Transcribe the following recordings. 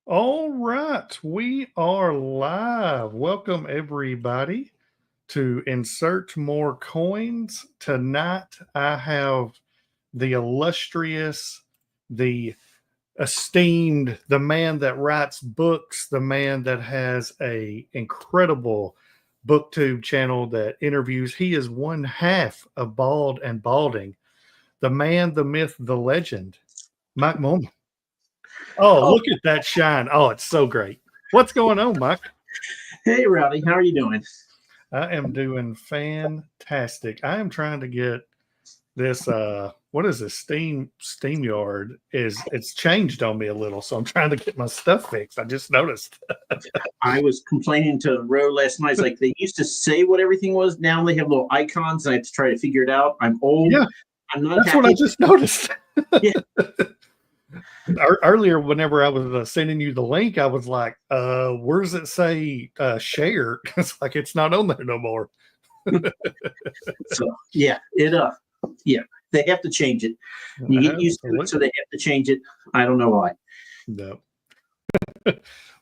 All right, we are live. Welcome, everybody, to Insert More Coins. Tonight, I have the illustrious, the esteemed, the man that writes books, the man that has a incredible booktube channel that interviews. He is one half of Bald and Balding, the man, the myth, the legend, Mike Mollman. Oh, Oh, look at that shine. Oh, it's so great. What's going on, Mike? hey, Rowdy, how are you doing? I am doing fantastic. I am trying to get this what is this SteamYard is it's changed on me a little, so I'm trying to get my stuff fixed. I just noticed. I was complaining to Ro last night. It's like they used to say what everything was. Now they have little icons, and I have to try to figure it out. I'm old. Yeah, I'm not that's what I happy. just noticed. Yeah. Earlier, whenever I was sending you the link, I was like, where does it say share? It's like it's not on there no more. So yeah, they have to change it. You get used to it, so they have to change it. I don't know why. No.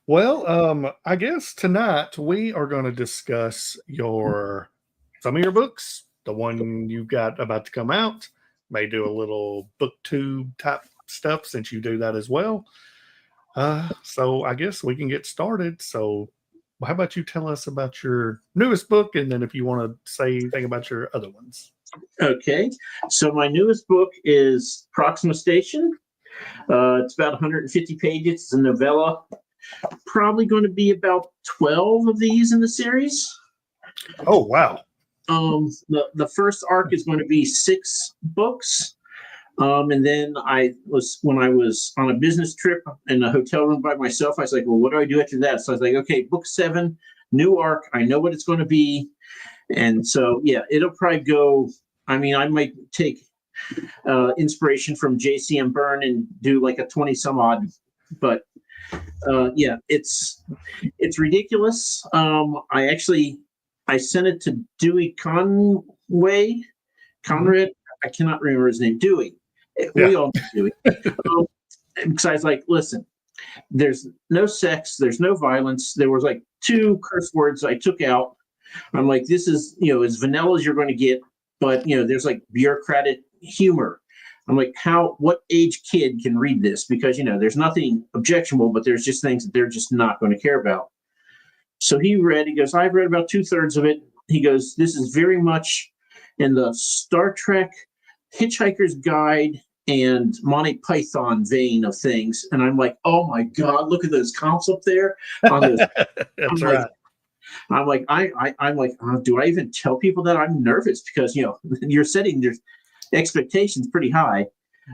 Well, I guess tonight we are going to discuss some of your books, the one you've got about to come out. May do a little booktube type stuff since you do that as well. So I guess we can get started. So how about you tell us about your newest book, and then if you want to say anything about your other ones. Okay, so my newest book is Proxima Station. It's about 150 pages. It's a novella. Probably going to be about 12 of these in the series. Oh, wow. The first arc is going to be 6 books. And then when I was on a business trip in a hotel room by myself, I was like, well, what do I do after that? So I was like, okay, book 7, new arc. I know what it's going to be. And so, yeah, it'll probably go. I mean, I might take inspiration from JCM Byrne and do like a 20 some odd, but yeah, it's ridiculous. I sent it to Dewey Conrad. I cannot remember his name. Dewey. We all know Dewey. Because I was like, listen, there's no sex, there's no violence. There was like 2 curse words I took out. I'm like, this is, as vanilla as you're going to get, but there's like bureaucratic humor. I'm like, what age kid can read this? Because, there's nothing objectionable, but there's just things that they're just not going to care about. So he goes, I've read about 2/3 of it. He goes, this is very much in the Star Trek Hitchhiker's Guide and Monty Python vein of things. And I'm like, oh my God, look at those comps up there. On those. That's right. I'm like, do I even tell people that? I'm nervous because, you're setting your expectations pretty high.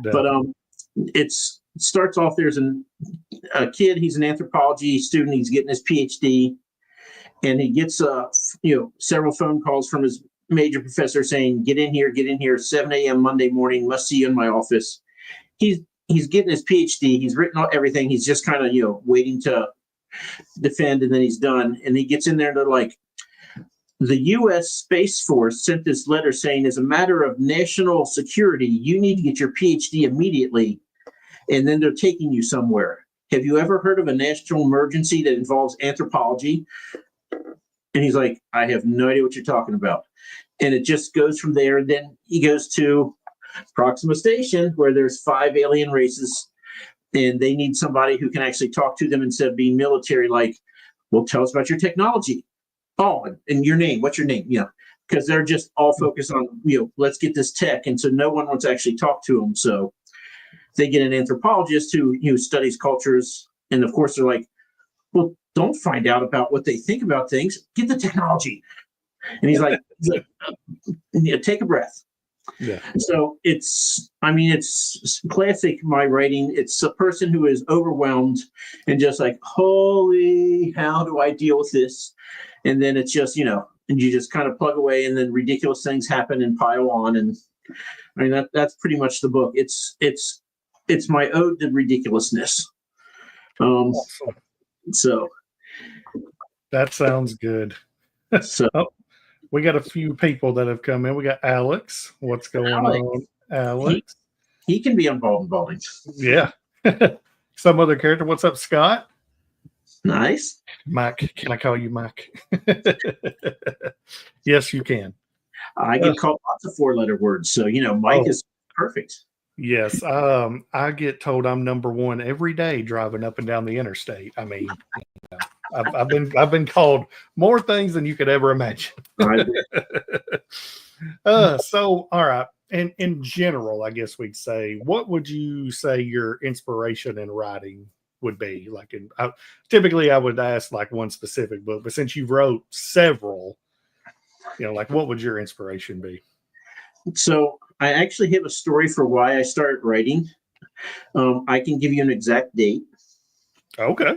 Yeah. But it starts off, there's a kid, he's an anthropology student, he's getting his PhD, and he gets several phone calls from his major professor saying, get in here, 7 a.m. Monday morning, must see you in my office. He's getting his PhD, he's written everything, he's just kind of, waiting to defend, and then he's done. And he gets in there and they're like, the U.S. Space Force sent this letter saying, as a matter of national security, you need to get your PhD immediately, and then they're taking you somewhere. Have you ever heard of a national emergency that involves anthropology? And he's like, I have no idea what you're talking about. And it just goes from there. And then he goes to Proxima Station, where there's 5 alien races, and they need somebody who can actually talk to them instead of being military, like, well, tell us about your technology. Oh, and your name, what's your name? Because they're just all focused on, let's get this tech. And so no one wants to actually talk to them. So they get an anthropologist who studies cultures. And of course, they're like, well, don't find out about what they think about things. Get the technology. And he's like take a breath. Yeah. So it's classic, my writing. It's a person who is overwhelmed and just like, holy, how do I deal with this? And then it's just, and you just kind of plug away, and then ridiculous things happen and pile on. And that's pretty much the book. It's my ode to ridiculousness. So that sounds good. So we got a few people that have come in. We got Alex. What's going on, Alex? He can be involved in bowling. Yeah. Some other character. What's up, Scott? Nice. Mike, can I call you Mike? Yes, you can. I get called lots of 4-letter words, so Mike is perfect. Yes. I get told I'm number one every day driving up and down the interstate. I mean, I've been called more things than you could ever imagine. So all right. And in general, I guess we'd say, what would you say your inspiration in writing would be? Like, typically I would ask like one specific book, but since you wrote several, like what would your inspiration be? So I actually have a story for why I started writing. I can give you an exact date. Okay.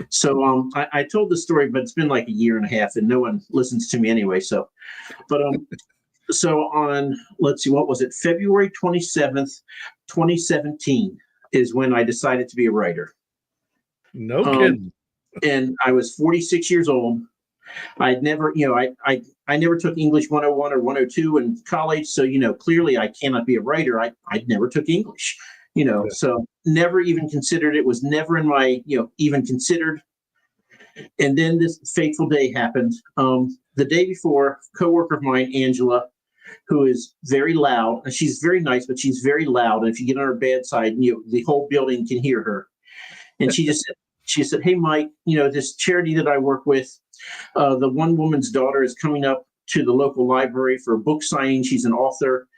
So I told the story, but it's been like a year and a half, and no one listens to me anyway. So on, let's see, what was it? February 27th, 2017 is when I decided to be a writer. No kidding. And I was 46 years old. I'd never, I never took English 101 or 102 in college. So, clearly I cannot be a writer. I never took English, so never even considered it, was never in my, even considered. And then this fateful day happened. The day before, a coworker of mine, Angela, who is very loud, and she's very nice, but she's very loud. And if you get on her bad side, the whole building can hear her. And she said, "Hey, Mike, this charity that I work with, the one woman's daughter is coming up to the local library for a book signing. She's an author,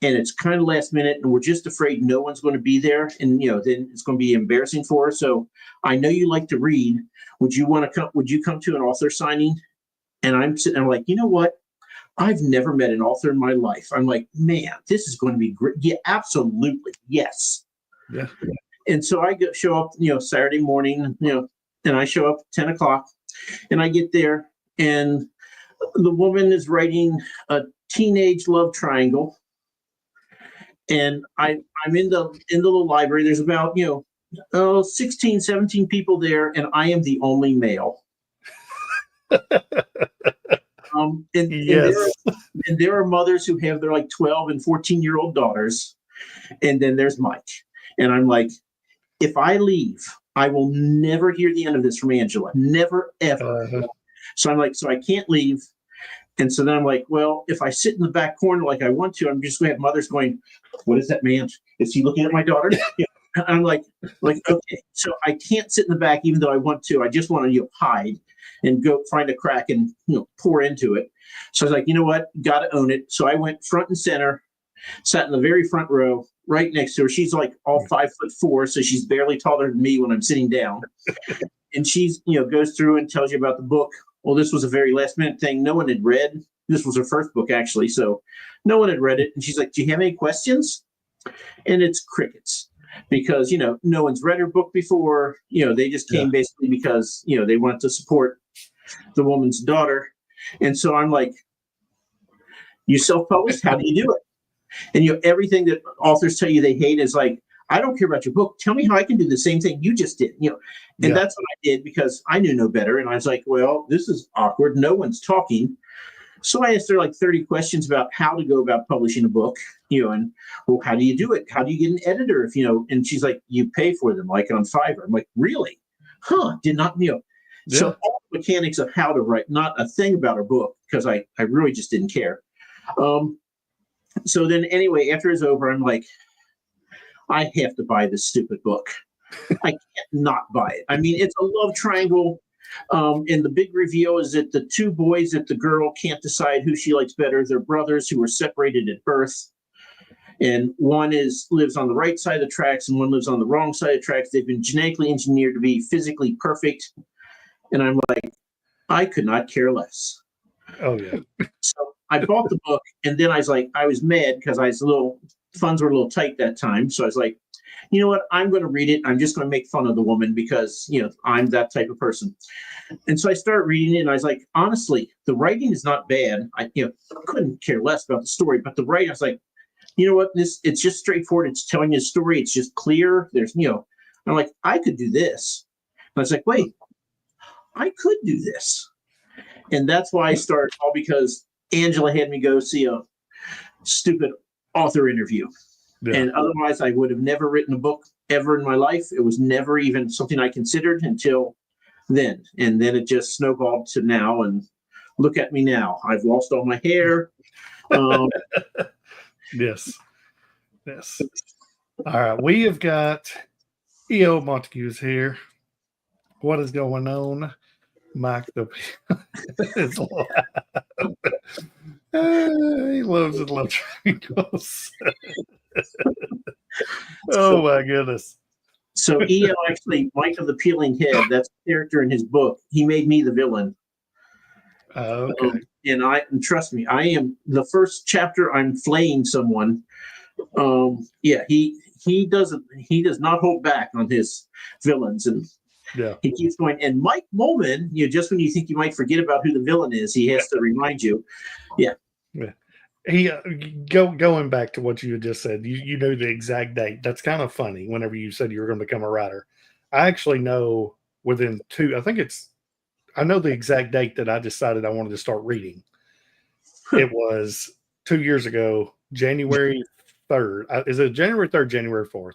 and it's kind of last minute, and we're just afraid no one's going to be there, and then it's going to be embarrassing for her. So I know you like to read. Would you come to an author signing?" And I'm sitting there like, you know what? I've never met an author in my life. I'm like, man, this is going to be great. Yeah, absolutely, yes. Yeah. And so I show up, Saturday morning, and I show up at 10 o'clock, and I get there, and the woman is writing a teenage love triangle. And I'm in the library. There's about 16, 17 people there, and I am the only male. Yes. And there are mothers who have their like 12 and 14-year-old daughters, and then there's Mike. And I'm like, if I leave, I will never hear the end of this from Angela. Never, ever. So I'm like, so I can't leave. And so then I'm like, well, if I sit in the back corner like I want to, I'm just going to have mothers going, what is that man? Is he looking at my daughter? I'm like, okay. So I can't sit in the back even though I want to. I just want to hide and go find a crack and pour into it. So I was like, you know what? Got to own it. So I went front and center, sat in the very front row, right next to her. She's like all 5'4", so she's barely taller than me when I'm sitting down. And she's goes through and tells you about the book. Well, this was a very last minute thing. No one had read. This was her first book, actually. So no one had read it. And she's like, do you have any questions? And it's crickets because, no one's read her book before. They just came basically because, they wanted to support the woman's daughter. And so I'm like, you self-published? How do you do it? And, everything that authors tell you they hate is like, I don't care about your book. Tell me how I can do the same thing you just did, And that's what I did because I knew no better. And I was like, well, this is awkward. No one's talking. So I asked her like 30 questions about how to go about publishing a book, and well, how do you do it? How do you get an editor? If and she's like, you pay for them like on Fiverr. I'm like, really? Did not, So all the mechanics of how to write, not a thing about her book because I really just didn't care. So then anyway, after it's over, I'm like, I have to buy this stupid book. I can't not buy it. I mean, it's a love triangle. And the big reveal is that the two boys that the girl can't decide who she likes better. They're brothers who were separated at birth. And one lives on the right side of the tracks and one lives on the wrong side of the tracks. They've been genetically engineered to be physically perfect. And I'm like, I could not care less. Oh, yeah. So I bought the book, and then I was mad because funds were a little tight that time. So I was like, you know what? I'm going to read it. I'm just going to make fun of the woman because, I'm that type of person. And so I started reading it, and I was like, honestly, the writing is not bad. I couldn't care less about the story, but the writing, I was like, you know what? It's just straightforward. It's telling you a story. It's just clear. There's, I'm like, I could do this. And I was like, wait, I could do this. And that's why I started, all because Angela had me go see a stupid author interview. Yeah. And otherwise, I would have never written a book ever in my life. It was never even something I considered until then, and then it just snowballed to now. And look at me now. I've lost all my hair. Yes. All right, we have got E.O. Montague's here. What is going on? Mike the is live. He loves his love triangles. Oh my goodness. So E.O. actually, Mike of the Peeling Head, that's a character in his book. He made me the villain. Okay. And trust me, I am the first chapter. I'm flaying someone. He does not hold back on his villains, and he keeps going. And Mike Mollman, just when you think you might forget about who the villain is, he has to remind you. Yeah. He going back to what you had just said. You know the exact date. That's kind of funny. Whenever you said you were going to become a writer, I actually know within two. I know the exact date that I decided I wanted to start reading. It was 2 years ago, January 3rd. Is it January 3rd, January 4th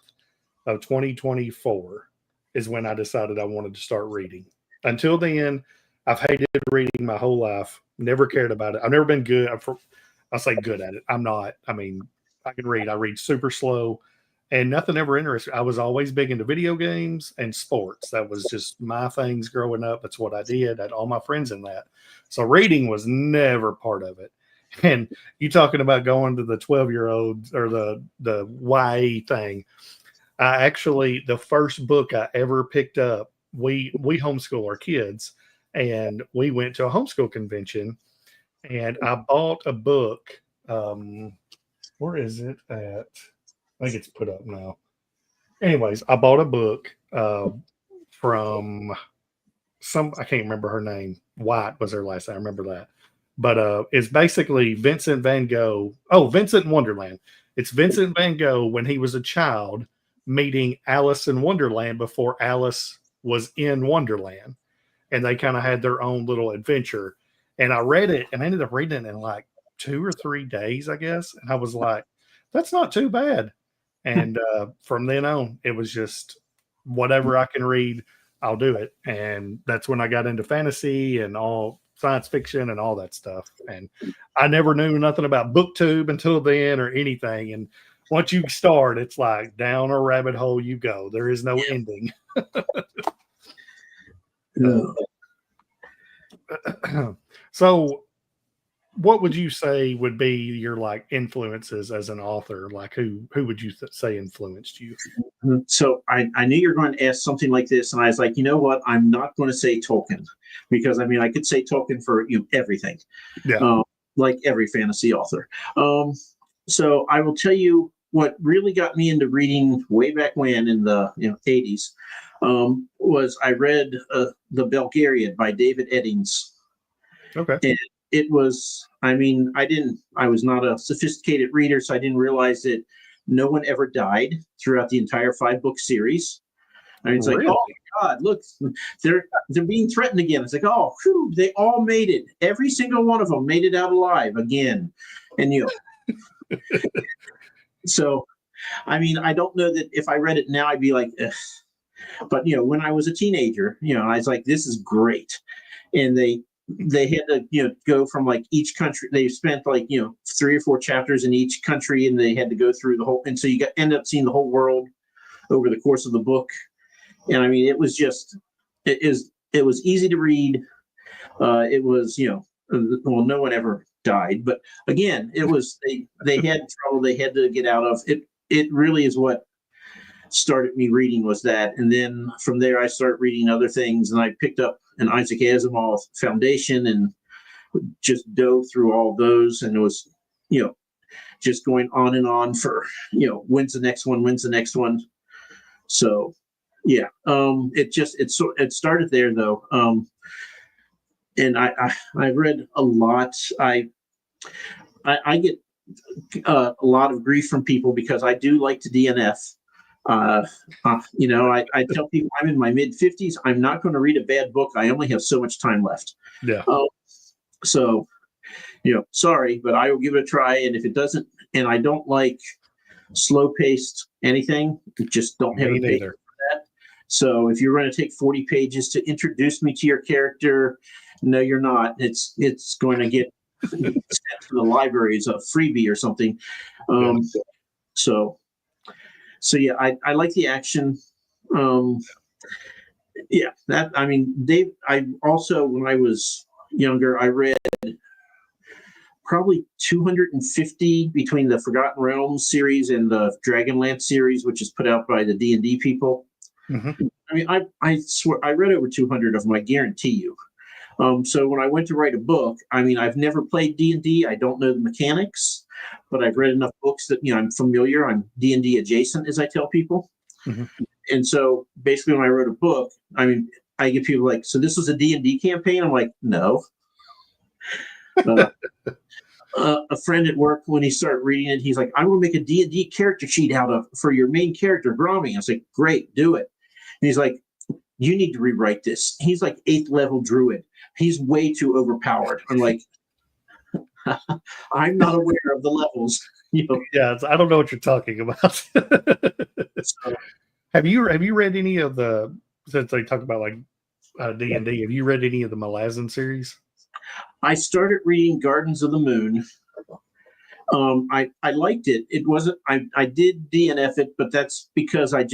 of 2024 is when I decided I wanted to start reading. Until then, I've hated reading my whole life. Never cared about it. I've never been good. I'll say good at it. I'm not. I mean, I can read. I read super slow, and nothing ever interested. I was always big into video games and sports. That was just my things growing up. That's what I did. I had all my friends in that. So reading was never part of it. And you talking about going to the 12-year-olds or the YA thing. The first book I ever picked up, we homeschool our kids, and we went to a homeschool convention. And I bought a book. Where is it at? I think it's put up now. Anyways, I bought a book from I can't remember her name. White was her last name. I remember that. But it's basically Vincent van Gogh. Oh, Vincent in Wonderland. It's Vincent van Gogh when he was a child meeting Alice in Wonderland before Alice was in Wonderland. And they kind of had their own little adventure. And I read it and I ended up reading it in like 2 or 3 days, I guess. And I was like, that's not too bad. And from then on, it was just whatever I can read, I'll do it. And that's when I got into fantasy and all science fiction and all that stuff. And I never knew nothing about BookTube until then or anything. And once you start, it's like down a rabbit hole you go. There is no ending. So what would you say would be your like influences as an author? Like who would you say influenced you? So I knew you were going to ask something like this, and I was like, you know what? I'm not going to say Tolkien, because I mean I could say Tolkien for everything, like every fantasy author. So I will tell you what really got me into reading way back when in the 80s was I read The Belgariad by David Eddings. Okay. And it was, I was not a sophisticated reader, so I didn't realize that no one ever died throughout the entire 5-book series. I mean, it's really? Like, oh my God, look, they're being threatened again. It's like, oh, whew, they all made it. Every single one of them made it out alive again. And so, I mean, I don't know that if I read it now, I'd be like, ugh. But when I was a teenager, I was like, this is great. And they had to go from like each country. They spent like 3 or 4 chapters in each country, and they had to go through the whole. And so you end up seeing the whole world over the course of the book. And I mean, it was just it was easy to read. It was well, no one ever died, but again, it was they had trouble they had to get out of it. It really is what started me reading was that. And then from there I started reading other things, and I picked up an Isaac Asimov Foundation and just dove through all those, and it was just going on and on for when's the next one. So it started there though. And I read a lot. I get a lot of grief from people because I do like to DNF. I tell people I'm in my mid-50s. I'm not going to read a bad book. I only have so much time left. Yeah. So, sorry, but I will give it a try. And if it doesn't, and I don't like slow-paced anything, just don't have a patience for that. So if you're going to take 40 pages to introduce me to your character, no, you're not. It's going to get sent to the library as a freebie or something. So yeah, I like the action. Yeah, that, I mean, I also, when I was younger, I read probably 250 between the Forgotten Realms series and the Dragonlance series, which is put out by the D&D people. Mm-hmm. I mean, I swear I read over 200 of them, I guarantee you. So when I went to write a book, I mean, I've never played D&D. I don't know the mechanics, but I've read enough books that, I'm familiar. I'm D&D adjacent, as I tell people. Mm-hmm. And so basically when I wrote a book, I mean, I get people like, so this was a D&D campaign? I'm like, no. A friend at work, when he started reading it, he's like, I want to make a D&D character sheet for your main character, Grommy. I was like, great, do it. And he's like, you need to rewrite this. He's like 8th level druid. He's way too overpowered. I'm like, I'm not aware of the levels. Yeah, I don't know what you're talking about. So, have you read any of the, since they talk about like D&D, have you read any of the Malazan series? I started reading Gardens of the Moon. I liked it. It wasn't, I did DNF it, but that's because I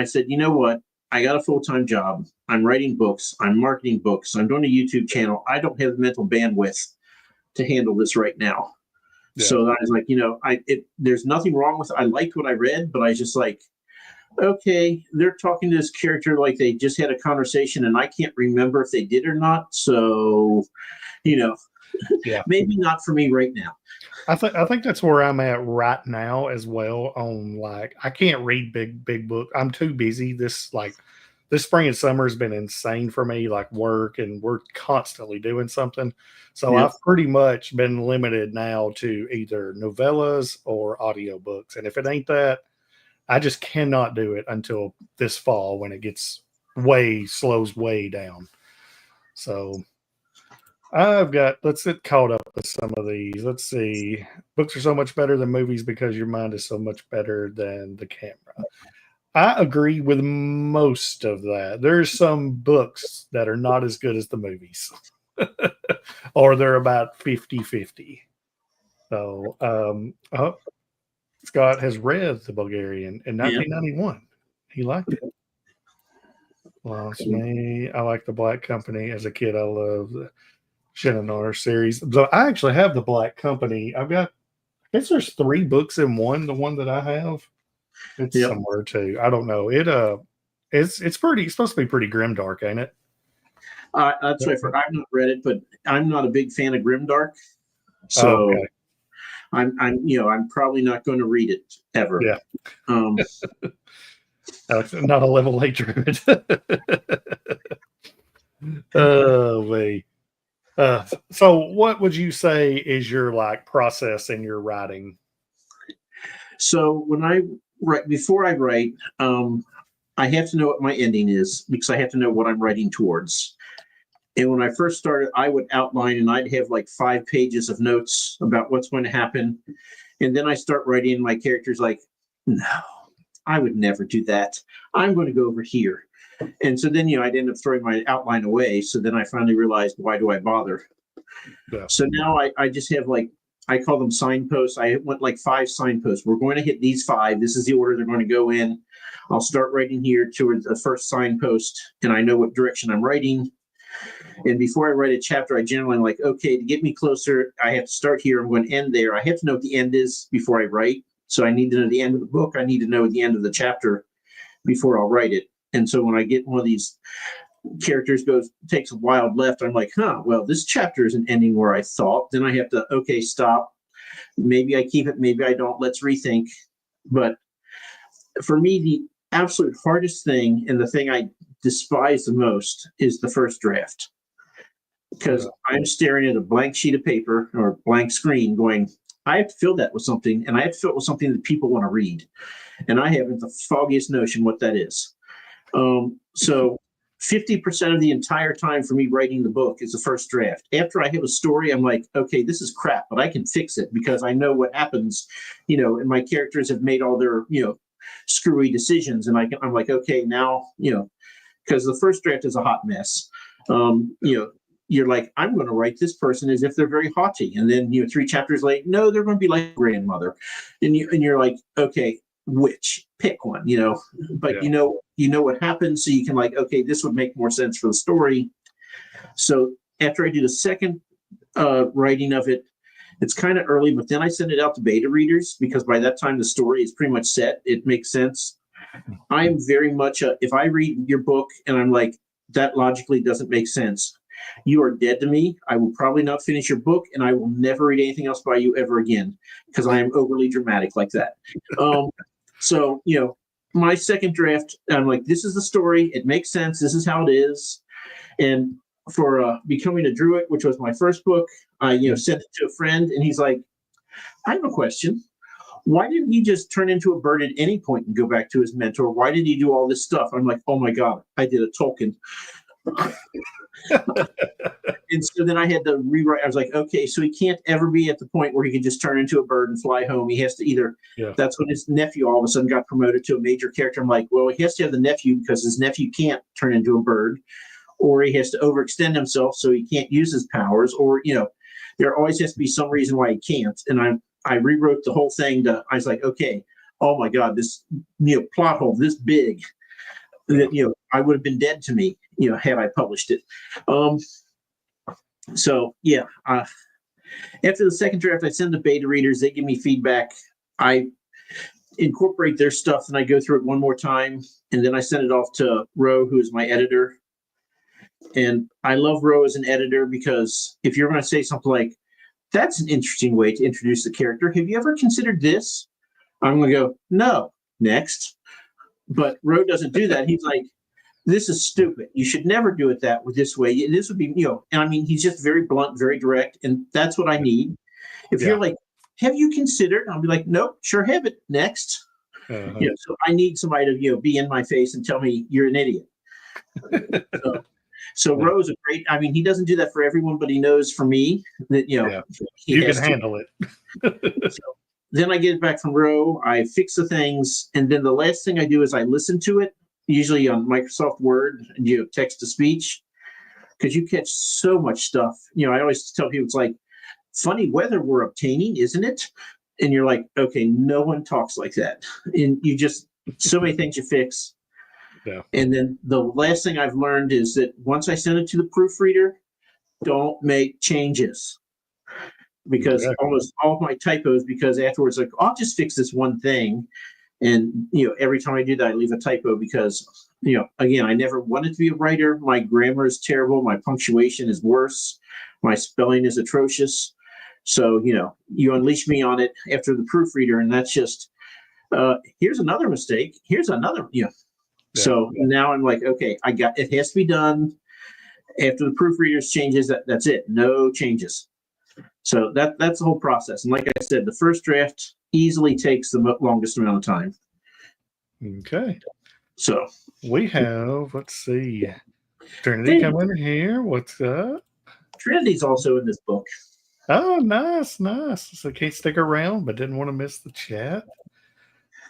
said, you know what? I got a full-time job. I'm writing books. I'm marketing books. I'm doing a YouTube channel. I don't have the mental bandwidth to handle this right now. Yeah. So I was like, there's nothing wrong with it. I liked what I read, but I was just like, okay, they're talking to this character like they just had a conversation and I can't remember if they did or not. So, yeah, maybe not for me right now. I think that's where I'm at right now as well. On like, I can't read big book. I'm too busy. This spring and summer has been insane for me, like work, and we're constantly doing something. So I've pretty much been limited now to either novellas or audiobooks. And if it ain't that, I just cannot do it until this fall when it slows way down. So let's get caught up with some of these. Let's see. Books are so much better than movies because your mind is so much better than the camera. I agree with most of that. There's some books that are not as good as the movies, or they're about 50-50. So, Scott has read The Bulgarian in 1991. He liked it. Lost Me. I like The Black Company. As a kid, I loved the Shinonor series. So I actually have The Black Company. I guess there's 3 books in one. The one that I have, it's somewhere too. I don't know. It's supposed to be pretty grimdark, ain't it? That's right. I've not read it, but I'm not a big fan of grimdark. So okay. I'm probably not going to read it ever. Yeah. Not a level 8 druid. Oh, wait. So what would you say is your process in your writing? So before I write, I have to know what my ending is because I have to know what I'm writing towards. And when I first started, I would outline and I'd have 5 pages of notes about what's going to happen. And then I start writing my characters like, no, I would never do that. I'm going to go over here. And so then, I'd end up throwing my outline away. So then I finally realized, why do I bother? Yeah. So now I just have I call them signposts. I went 5 signposts. We're going to hit these 5. This is the order they're going to go in. I'll start writing here towards the first signpost, and I know what direction I'm writing. And before I write a chapter, I generally am okay, to get me closer, I have to start here. I'm going to end there. I have to know what the end is before I write. So I need to know the end of the book. I need to know the end of the chapter before I'll write it. And so when I get one of these characters takes a wild left, I'm like, well, this chapter isn't ending where I thought. Then I have to, okay, stop. Maybe I keep it, maybe I don't. Let's rethink. But for me, the absolute hardest thing and the thing I despise the most is the first draft. Because I'm staring at a blank sheet of paper or blank screen going, I have to fill that with something, and I have to fill it with something that people want to read. And I haven't the foggiest notion what that is. So 50% of the entire time for me writing the book is the first draft. After I have a story, I'm like, okay, this is crap, but I can fix it because I know what happens, and my characters have made all their, screwy decisions. And I'm like, okay, now, because the first draft is a hot mess. You're like, I'm going to write this person as if they're very haughty. And then, 3 chapters later, no, they're going to be like grandmother. And you're like, okay, which? Pick one, but you know what happens. So you can like, okay, this would make more sense for the story. So after I do the second writing of it, it's kind of early, but then I send it out to beta readers because by that time the story is pretty much set. It makes sense. I'm very much if I read your book and I'm like, that logically doesn't make sense, you are dead to me. I will probably not finish your book, and I will never read anything else by you ever again because I am overly dramatic like that. So, my second draft, I'm like, this is the story. It makes sense. This is how it is. And for Becoming a Druid, which was my first book, I sent it to a friend, and he's like, I have a question. Why didn't he just turn into a bird at any point and go back to his mentor? Why did he do all this stuff? I'm like, oh my God, I did a Tolkien. And so then I had to rewrite. I was like, okay, so he can't ever be at the point where he can just turn into a bird and fly home. He has to either, that's when his nephew all of a sudden got promoted to a major character. I'm like, well, he has to have the nephew because his nephew can't turn into a bird, or he has to overextend himself so he can't use his powers, or, there always has to be some reason why he can't. And I rewrote the whole thing I was like, okay, oh my God, this, plot hole this big that, I would have been dead to me, had I published it. After the second draft, I send to beta readers. They give me feedback. I incorporate their stuff, and I go through it one more time, and then I send it off to Ro, who is my editor. And I love Ro as an editor because if you're going to say something like, that's an interesting way to introduce the character, have you ever considered this? I'm going to go, no, next. But Ro doesn't do that. He's like, this is stupid. You should never do it this way. This would be, and I mean, he's just very blunt, very direct, and that's what I need. If you're like, have you considered? I'll be like, nope, sure have it. Next. So I need somebody to, be in my face and tell me you're an idiot. So Ro's a great, I mean, he doesn't do that for everyone, but he knows for me that, you can handle it. So then I get it back from Ro, I fix the things, and then the last thing I do is I listen to it, usually on Microsoft Word, and text to speech, because you catch so much stuff. I always tell people it's like, funny weather we're obtaining, isn't it? And you're like, okay, no one talks like that. And you just, so many things you fix. Yeah. And then the last thing I've learned is that once I send it to the proofreader, don't make changes. Because almost all of my typos, because afterwards, like, I'll just fix this one thing. And, every time I do that, I leave a typo because, again, I never wanted to be a writer. My grammar is terrible. My punctuation is worse. My spelling is atrocious. So, you unleash me on it after the proofreader, and that's just, here's another mistake. Here's another, So now I'm like, okay, it has to be done. After the proofreaders changes, that's it. No changes. So that's the whole process. And like I said, the first draft easily takes the longest amount of time. Okay. So we have, let's see, Trinity come in here. What's up? Trinity's also in this book. Oh, nice. So can't stick around, but didn't want to miss the chat.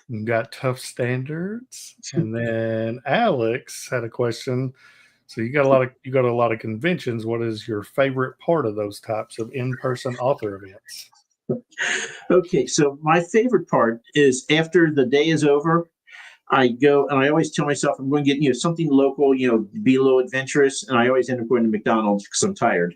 We've got Tough Standards, and then Alex had a question. So you got a lot of conventions. What is your favorite part of those types of in-person author events? Okay, so my favorite part is after the day is over, I go and I always tell myself I'm going to get something local, be a little adventurous, and I always end up going to McDonald's because I'm tired.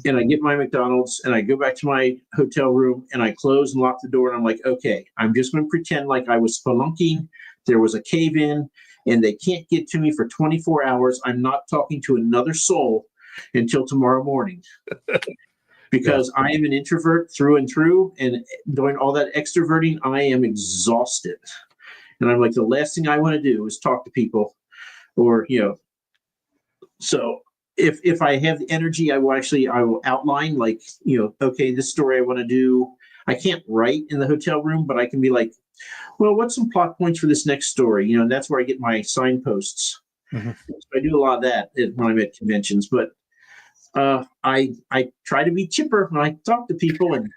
And I get my McDonald's and I go back to my hotel room and I close and lock the door, and I'm like, okay, I'm just going to pretend like I was spelunking. There was a cave in and they can't get to me for 24 hours. I'm not talking to another soul until tomorrow morning. Because I am an introvert through and through, and doing all that extroverting, I am exhausted. And I'm like, the last thing I want to do is talk to people, or, so if I have the energy, I will outline, like, okay, this story I want to do. I can't write in the hotel room, but I can be like, well, what's some plot points for this next story? And that's where I get my signposts. So I do a lot of that when I'm at conventions, but I try to be chipper when I talk to people. And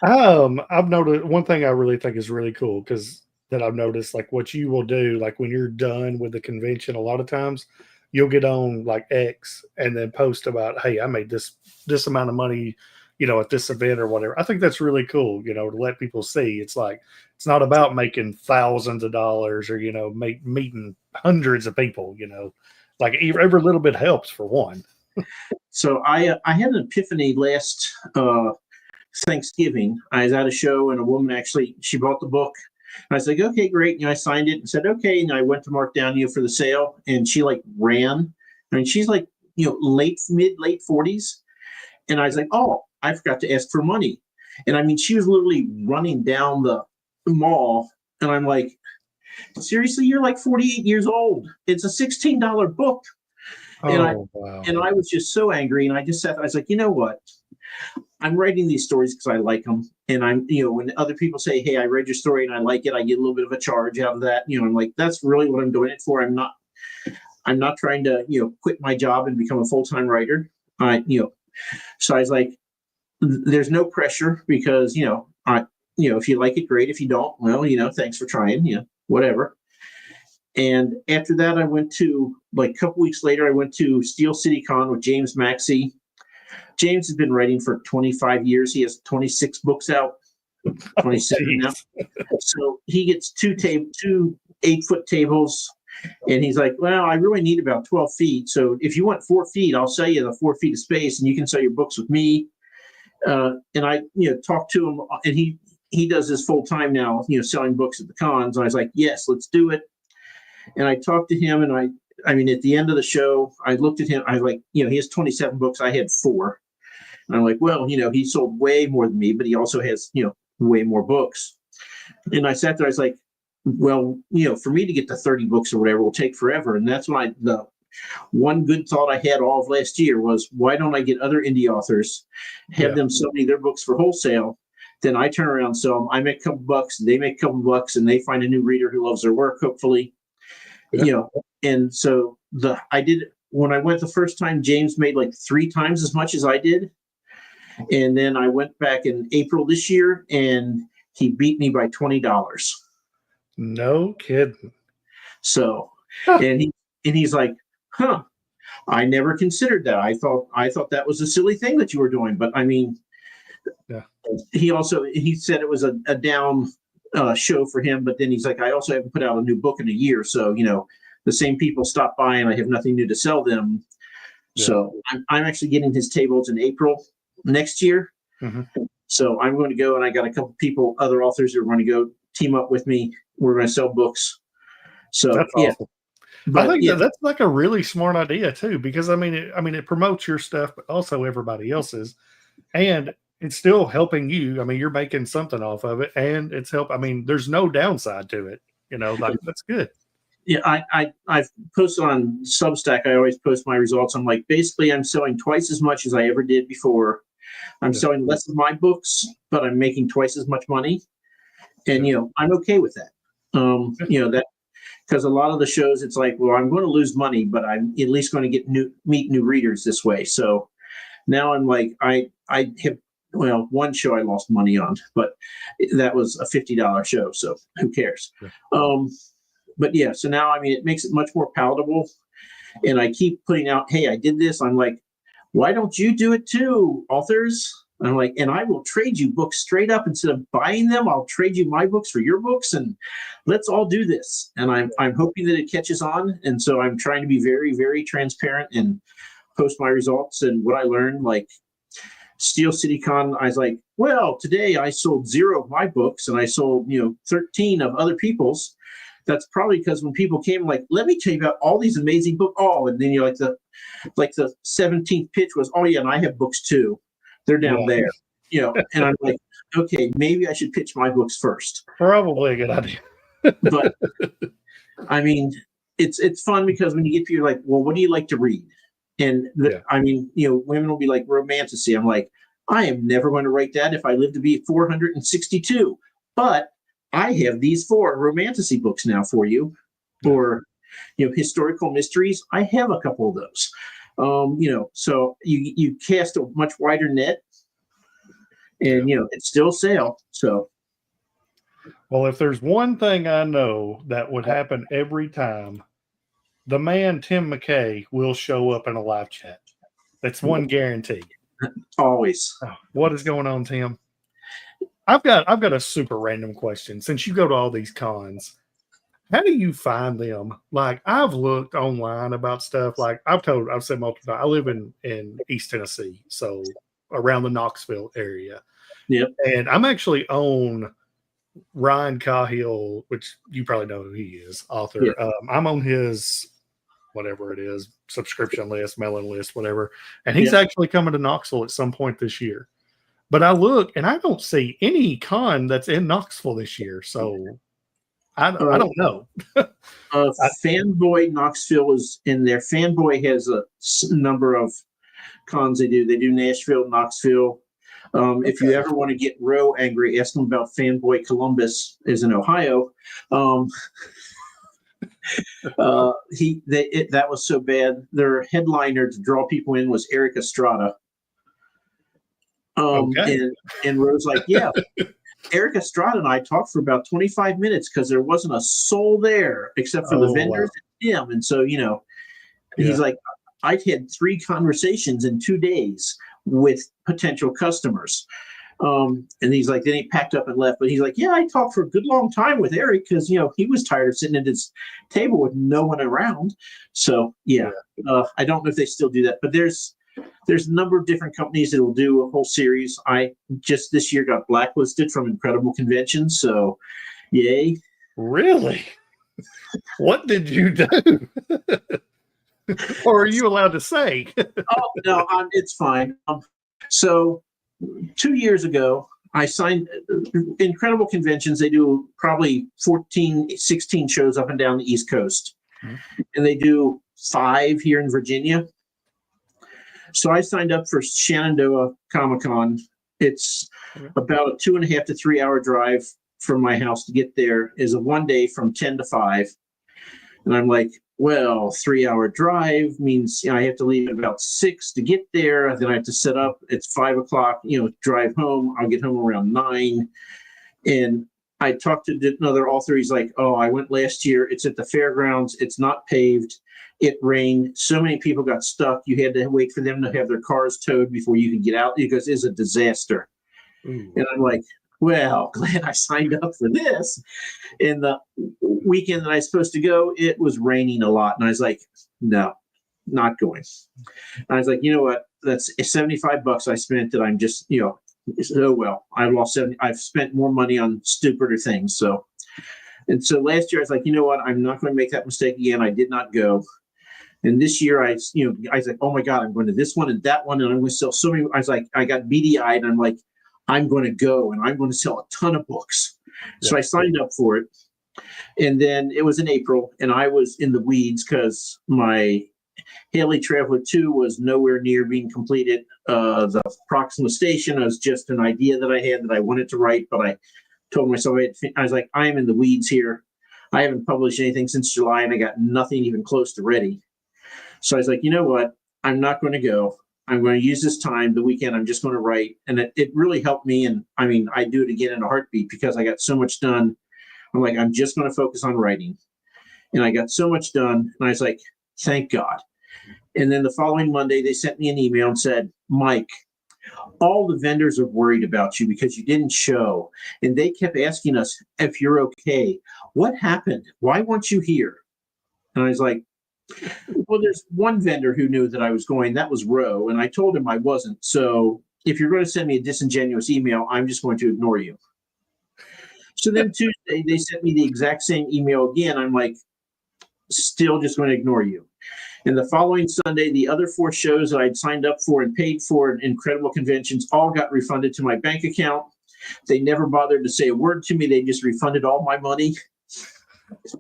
I've noticed one thing I really think is really cool because that I've noticed, like what you will do, like when you're done with the convention, a lot of times you'll get on like X and then post about, hey, I made this amount of money, at this event or whatever. I think that's really cool, to let people see. It's like it's not about making thousands of dollars or meeting hundreds of people. Like every little bit helps for one. So I had an epiphany last Thanksgiving. I was at a show and a woman actually she bought the book. And I was like, okay, great. I signed it and said, okay. And I went to mark down for the sale, and she like ran. I mean, she's like late 40s, and I was like, oh, I forgot to ask for money. And I mean, she was literally running down the mall, and I'm like, seriously, you're like 48 years old. It's a $16 book. Oh, wow. And I was just so angry, and I just sat. I was like, you know what? I'm writing these stories because I like them, and I'm when other people say, "Hey, I read your story and I like it," I get a little bit of a charge out of that. I'm like, that's really what I'm doing it for. I'm not trying to quit my job and become a full-time writer. So I was like, there's no pressure because if you like it, great. If you don't, well, thanks for trying. Whatever. And after that, I went to like a couple weeks later. I went to Steel City Con with James Maxey. James has been writing for 25 years. He has 26 books out, 27 now. So he gets two 8-foot tables, and he's like, well, I really need about 12 feet. So if you want 4 feet, I'll sell you the 4 feet of space, and you can sell your books with me. And I, talked to him, and he does this full time now, selling books at the cons. And I was like, yes, let's do it. And I talked to him, and I mean, at the end of the show, I looked at him. I was like, he has 27 books. I had 4. And I'm like, well, he sold way more than me, but he also has, way more books. And I sat there. I was like, well, for me to get to 30 books or whatever will take forever. And that's when the one good thought I had all of last year was, why don't I get other indie authors, have them sell me their books for wholesale? Then I turn around and sell them. I make a couple bucks, they make a couple bucks, and they find a new reader who loves their work, hopefully. And so I did when I went the first time, James made like 3 times as much as I did. And then I went back in April this year, and he beat me by $20. No kidding. So, and he's like, huh, I never considered that. I thought that was a silly thing that you were doing. But I mean, he said it was a down show for him, but then he's like, I also haven't put out a new book in a year, so the same people stop by and I have nothing new to sell them. So I'm actually getting his tables in April next year. So I'm going to go, and I got a couple people, other authors, who are going to go team up with me. We're going to sell books. So that's awesome. But I think that's like a really smart idea too, because I mean it promotes your stuff, but also everybody else's, and it's still helping you. I mean, you're making something off of it, and it's help. I mean, there's no downside to it. Like that's good. Yeah, I've posted on Substack. I always post my results. I'm like, basically, I'm selling twice as much as I ever did before. I'm selling less of my books, but I'm making twice as much money, and I'm okay with that. That because a lot of the shows, it's like, well, I'm going to lose money, but I'm at least going to meet new readers this way. So now I'm like, I have. Well, one show I lost money on, but that was a $50 show, so who cares? But yeah, so now, I mean, it makes it much more palatable. And I keep putting out, hey, I did this. I'm like, why don't you do it too, authors? I'm like, and I will trade you books straight up. Instead of buying them, I'll trade you my books for your books, and let's all do this. And I'm hoping that it catches on. And so I'm trying to be very, very transparent and post my results and what I learned. Like Steel City Con, I was like, well, today I sold 0 of my books, and I sold 13 of other people's. That's probably because when people came, like, let me tell you about all these amazing books. Oh, and then the 17th pitch was, oh yeah, and I have books too. They're down there, And I'm like, okay, maybe I should pitch my books first. Probably a good idea. But I mean, it's fun because when you get people like, well, what do you like to read? And I mean, women will be like, romantasy. I'm like, I am never going to write that if I live to be 462. But I have these 4 romantasy books now for you, or historical mysteries. I have a couple of those. So you cast a much wider net, and it's still sale. So, well, if there's one thing I know that would happen every time, the man Tim McKay will show up in a live chat. That's one guarantee. Always. Oh, what is going on, Tim? I've got a super random question. Since you go to all these cons, how do you find them? Like, I've looked online about stuff. Like, I've said multiple times, I live in East Tennessee, so around the Knoxville area. Yep. And I'm actually on Ryan Cahill, which you probably know who he is, author. Yeah. I'm on his whatever it is, subscription list, mailing list, whatever. And he's actually coming to Knoxville at some point this year. But I look and I don't see any con that's in Knoxville this year. So I don't know. Fanboy Knoxville is in there. Fanboy has a number of cons they do. They do Nashville, Knoxville. If you ever want to get Roe angry, ask them about Fanboy Columbus is in Ohio. That was so bad. Their headliner to draw people in was Eric Estrada. And Roe's like, yeah, Eric Estrada and I talked for about 25 minutes because there wasn't a soul there except for the vendors and him. And so, he's like, I'd had 3 conversations in 2 days with potential customers. And he's like, then he packed up and left. But he's like, yeah, I talked for a good long time with Eric because, he was tired of sitting at his table with no one around. So, I don't know if they still do that. But there's a number of different companies that will do a whole series. I just this year got blacklisted from Incredible Conventions. So, yay. Really? What did you do? Or are you allowed to say? Oh, no, it's fine. So 2 years ago, I signed Incredible Conventions. They do probably 14, 16 shows up and down the East Coast. Mm-hmm. And they do 5 here in Virginia. So I signed up for Shenandoah Comic-Con. It's about a 2.5 to 3 hour drive from my house to get there. Is a 1 day from 10 to 5. And I'm like, well, 3 hour drive means I have to leave at about 6 to get there. Then I have to set up. It's 5 o'clock, drive home. I'll get home around 9. And I talked to another author. He's like, oh, I went last year. It's at the fairgrounds. It's not paved. It rained. So many people got stuck. You had to wait for them to have their cars towed before you could get out because it's a disaster. And I'm like, well, glad I signed up for this. And the weekend that I was supposed to go, it was raining a lot. And I was like, no, not going. And I was like, you know what? That's $75 I spent that I'm just, oh, well, I've spent more money on stupider things. So last year I was like, you know what? I'm not going to make that mistake again. I did not go. And this year I was like, oh my God, I'm going to this one and that one. And I'm going to sell so many. I was like, I got beady-eyed and I'm like, I'm going to go and I'm going to sell a ton of books. Yeah. So I signed up for it. And then it was in April and I was in the weeds because my Haley Traveler 2 was nowhere near being completed. The Proxima Station was just an idea that I had that I wanted to write, but I told myself, I was like, I am in the weeds here. I haven't published anything since July and I got nothing even close to ready. So I was like, you know what? I'm not going to go. I'm going to use this time, the weekend, I'm just going to write. And it really helped me. And I mean, I do it again in a heartbeat because I got so much done. I'm like, I'm just going to focus on writing. And I got so much done. And I was like, thank God. And then the following Monday, they sent me an email and said, Mike, all the vendors are worried about you because you didn't show. And they kept asking us if you're okay. What happened? Why weren't you here? And I was like, well, there's one vendor who knew that I was going. That was Roe. And I told him I wasn't. So if you're going to send me a disingenuous email, I'm just going to ignore you. So then Tuesday, they sent me the exact same email again. I'm like, still just going to ignore you. And the following Sunday, the other 4 shows that I'd signed up for and paid for in Incredible Conventions all got refunded to my bank account. They never bothered to say a word to me. They just refunded all my money.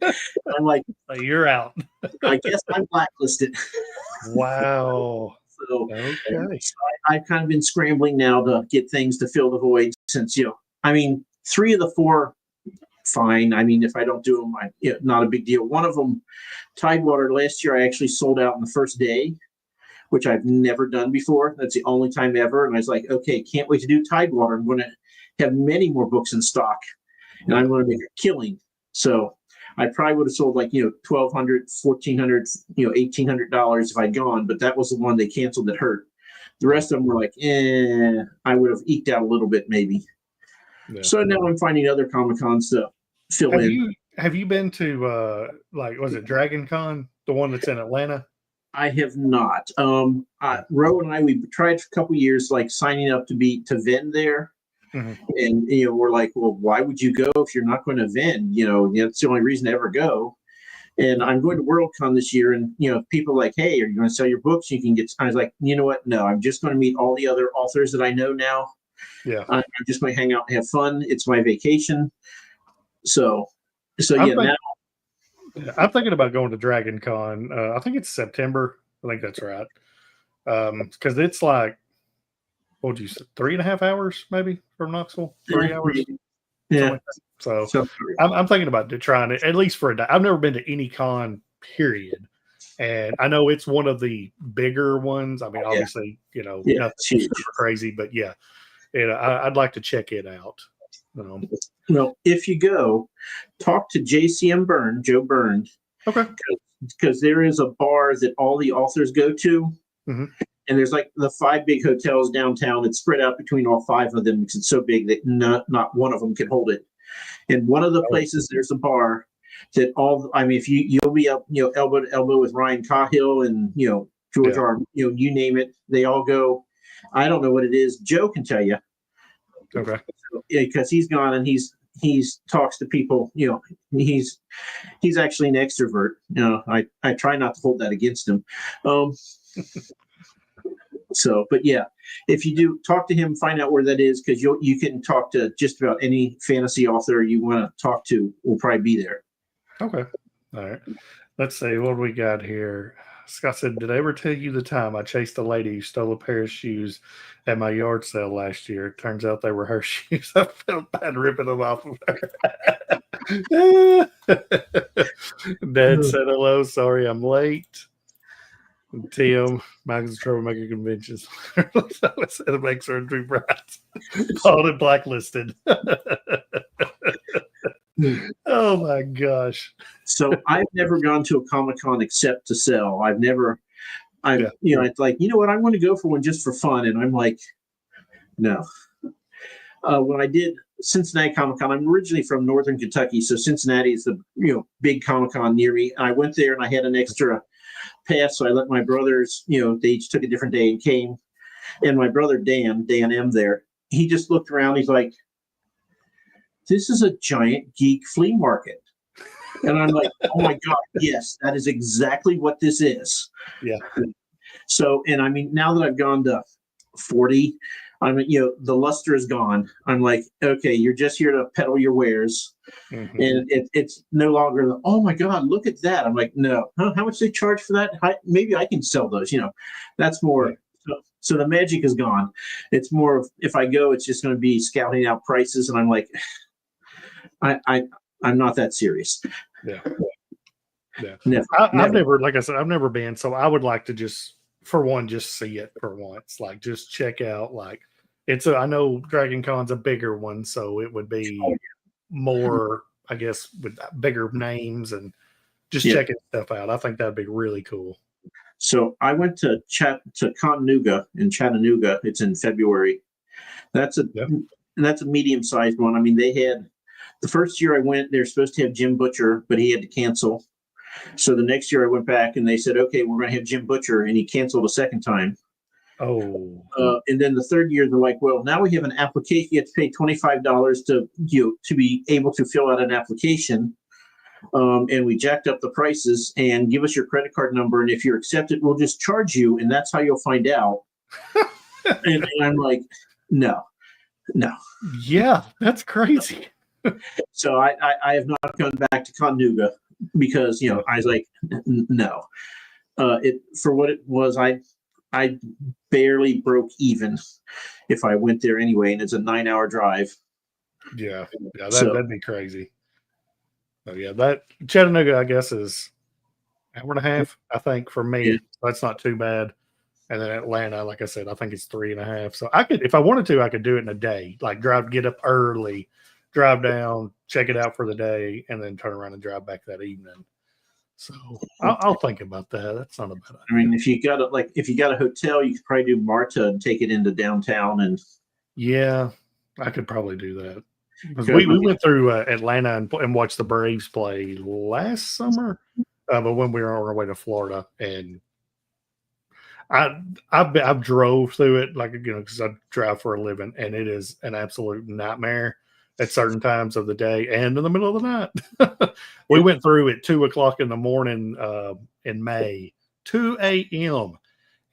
I'm like, you're out. I guess I'm blacklisted. Wow. So I've kind of been scrambling now to get things to fill the void since, 3 of the 4, fine. I mean, if I don't do them, not a big deal. One of them, Tidewater, last year I actually sold out in the first day, which I've never done before. That's the only time ever. And I was like, okay, can't wait to do Tidewater. I'm going to have many more books in stock, and I'm going to make a killing. So I probably would have sold like, $1,200, $1,400, $1,800 if I'd gone, but that was the one they canceled that hurt. The rest of them were like, I would have eked out a little bit maybe. Yeah. So now I'm finding other Comic-Cons to fill in. Have you been to was it Dragon Con, the one that's in Atlanta? I have not. Ro and I, we tried for a couple of years, like signing up to vend there. Mm-hmm. And we're like, well, why would you go if you're not going to vend? That's the only reason to ever go. And I'm going to WorldCon this year, and people are like, hey, are you going to sell your books? You can get. I was like, you know what? No, I'm just going to meet all the other authors that I know now. Yeah, I'm just going to hang out and have fun. It's my vacation. So now I'm thinking about going to Dragon Con. I think it's September. I think that's right. Because it's like, what would you say, 3.5 hours maybe from Knoxville? 3 hours. Yeah. So I'm thinking about trying it at least for a day. I've never been to any con, period. And I know it's one of the bigger ones. I mean, obviously, nothing super crazy, but yeah, I'd like to check it out. Well, if you go, talk to JCM Joe Byrne. Okay. Because there is a bar that all the authors go to. Mm-hmm. And there's like the 5 big hotels downtown. It's spread out between all 5 of them because it's so big that not one of them can hold it. And one of the places, there's a bar that if you'll be up, elbow to elbow with Ryan Cahill and, George R. You name it, they all go. I don't know what it is. Joe can tell you. Okay. Because he's gone and he's talks to people. He's actually an extrovert. I try not to hold that against him. So, but yeah, if you do talk to him, find out where that is, because you can talk to just about any fantasy author you want to talk to. Will probably be there. Okay. All right. Let's see what we got here. Scott said, "Did I ever tell you the time I chased a lady who stole a pair of shoes at my yard sale last year? Turns out they were her shoes. I felt bad ripping them off of her." Dad said hello. Sorry I'm late. Tim, Michael's troublemaker conventions. So it said it makes surgery bright. Called it blacklisted. Oh my gosh. So I've never gone to a Comic-Con except to sell. It's like, you know what, I'm going to go for one just for fun. And I'm like, no. When I did Cincinnati Comic-Con, I'm originally from Northern Kentucky. So Cincinnati is the, big Comic-Con near me. And I went there and I had an extra pass. So I let my brothers, they each took a different day and came. And my brother, Dan M there, he just looked around. He's like, this is a giant geek flea market. And I'm like, oh my God, yes, that is exactly what this is. Yeah. So, and I mean, now that I've gone to 40, the luster is gone. I'm like, okay, you're just here to peddle your wares. Mm-hmm. And it's no longer, oh my God, look at that. I'm like, no, how much they charge for that? Maybe I can sell those, that's more. Yeah. So the magic is gone. It's more of, if I go, it's just going to be scouting out prices. And I'm like, I'm not that serious. Yeah. Never. I've never, like I said, I've never been. So I would like to just see it for once. Like just check out, like I know Dragon Con's a bigger one. So it would be more, I guess, with bigger names and just checking stuff out. I think that'd be really cool. So I went to Chattanooga in Chattanooga. It's in February. That's a medium-sized one. I mean, they had the first year I went, they're supposed to have Jim Butcher, but he had to cancel. So the next year I went back and they said, okay, we're going to have Jim Butcher, and he canceled a second time. Oh. And then the third year they're like, well, now we have an application. You have to pay $25 to be able to fill out an application. And we jacked up the prices, and give us your credit card number. And if you're accepted, we'll just charge you. And that's how you'll find out. and I'm like, no. Yeah, that's crazy. So I have not gone back to Chattanooga because, I was like, no. For what it was, I barely broke even if I went there anyway. And it's a 9-hour drive. Yeah, that'd be crazy. So yeah, that Chattanooga, I guess, is 1.5 hours, I think, for me. Yeah. That's not too bad. And then Atlanta, like I said, I think it's 3.5. So I could, if I wanted to, I could do it in a day. Like get up early, drive down, check it out for the day, and then turn around and drive back that evening. So I'll think about that. That's not a bad idea. I mean, if you got a hotel, you could probably do Marta and take it into downtown. And yeah, I could probably do that. Because we went through Atlanta and watched the Braves play last summer, but when we were on our way to Florida, and I've drove through it, like, because I drive for a living, and it is an absolute nightmare at certain times of the day and in the middle of the night. We went through at 2:00 in the morning in May, 2 a.m.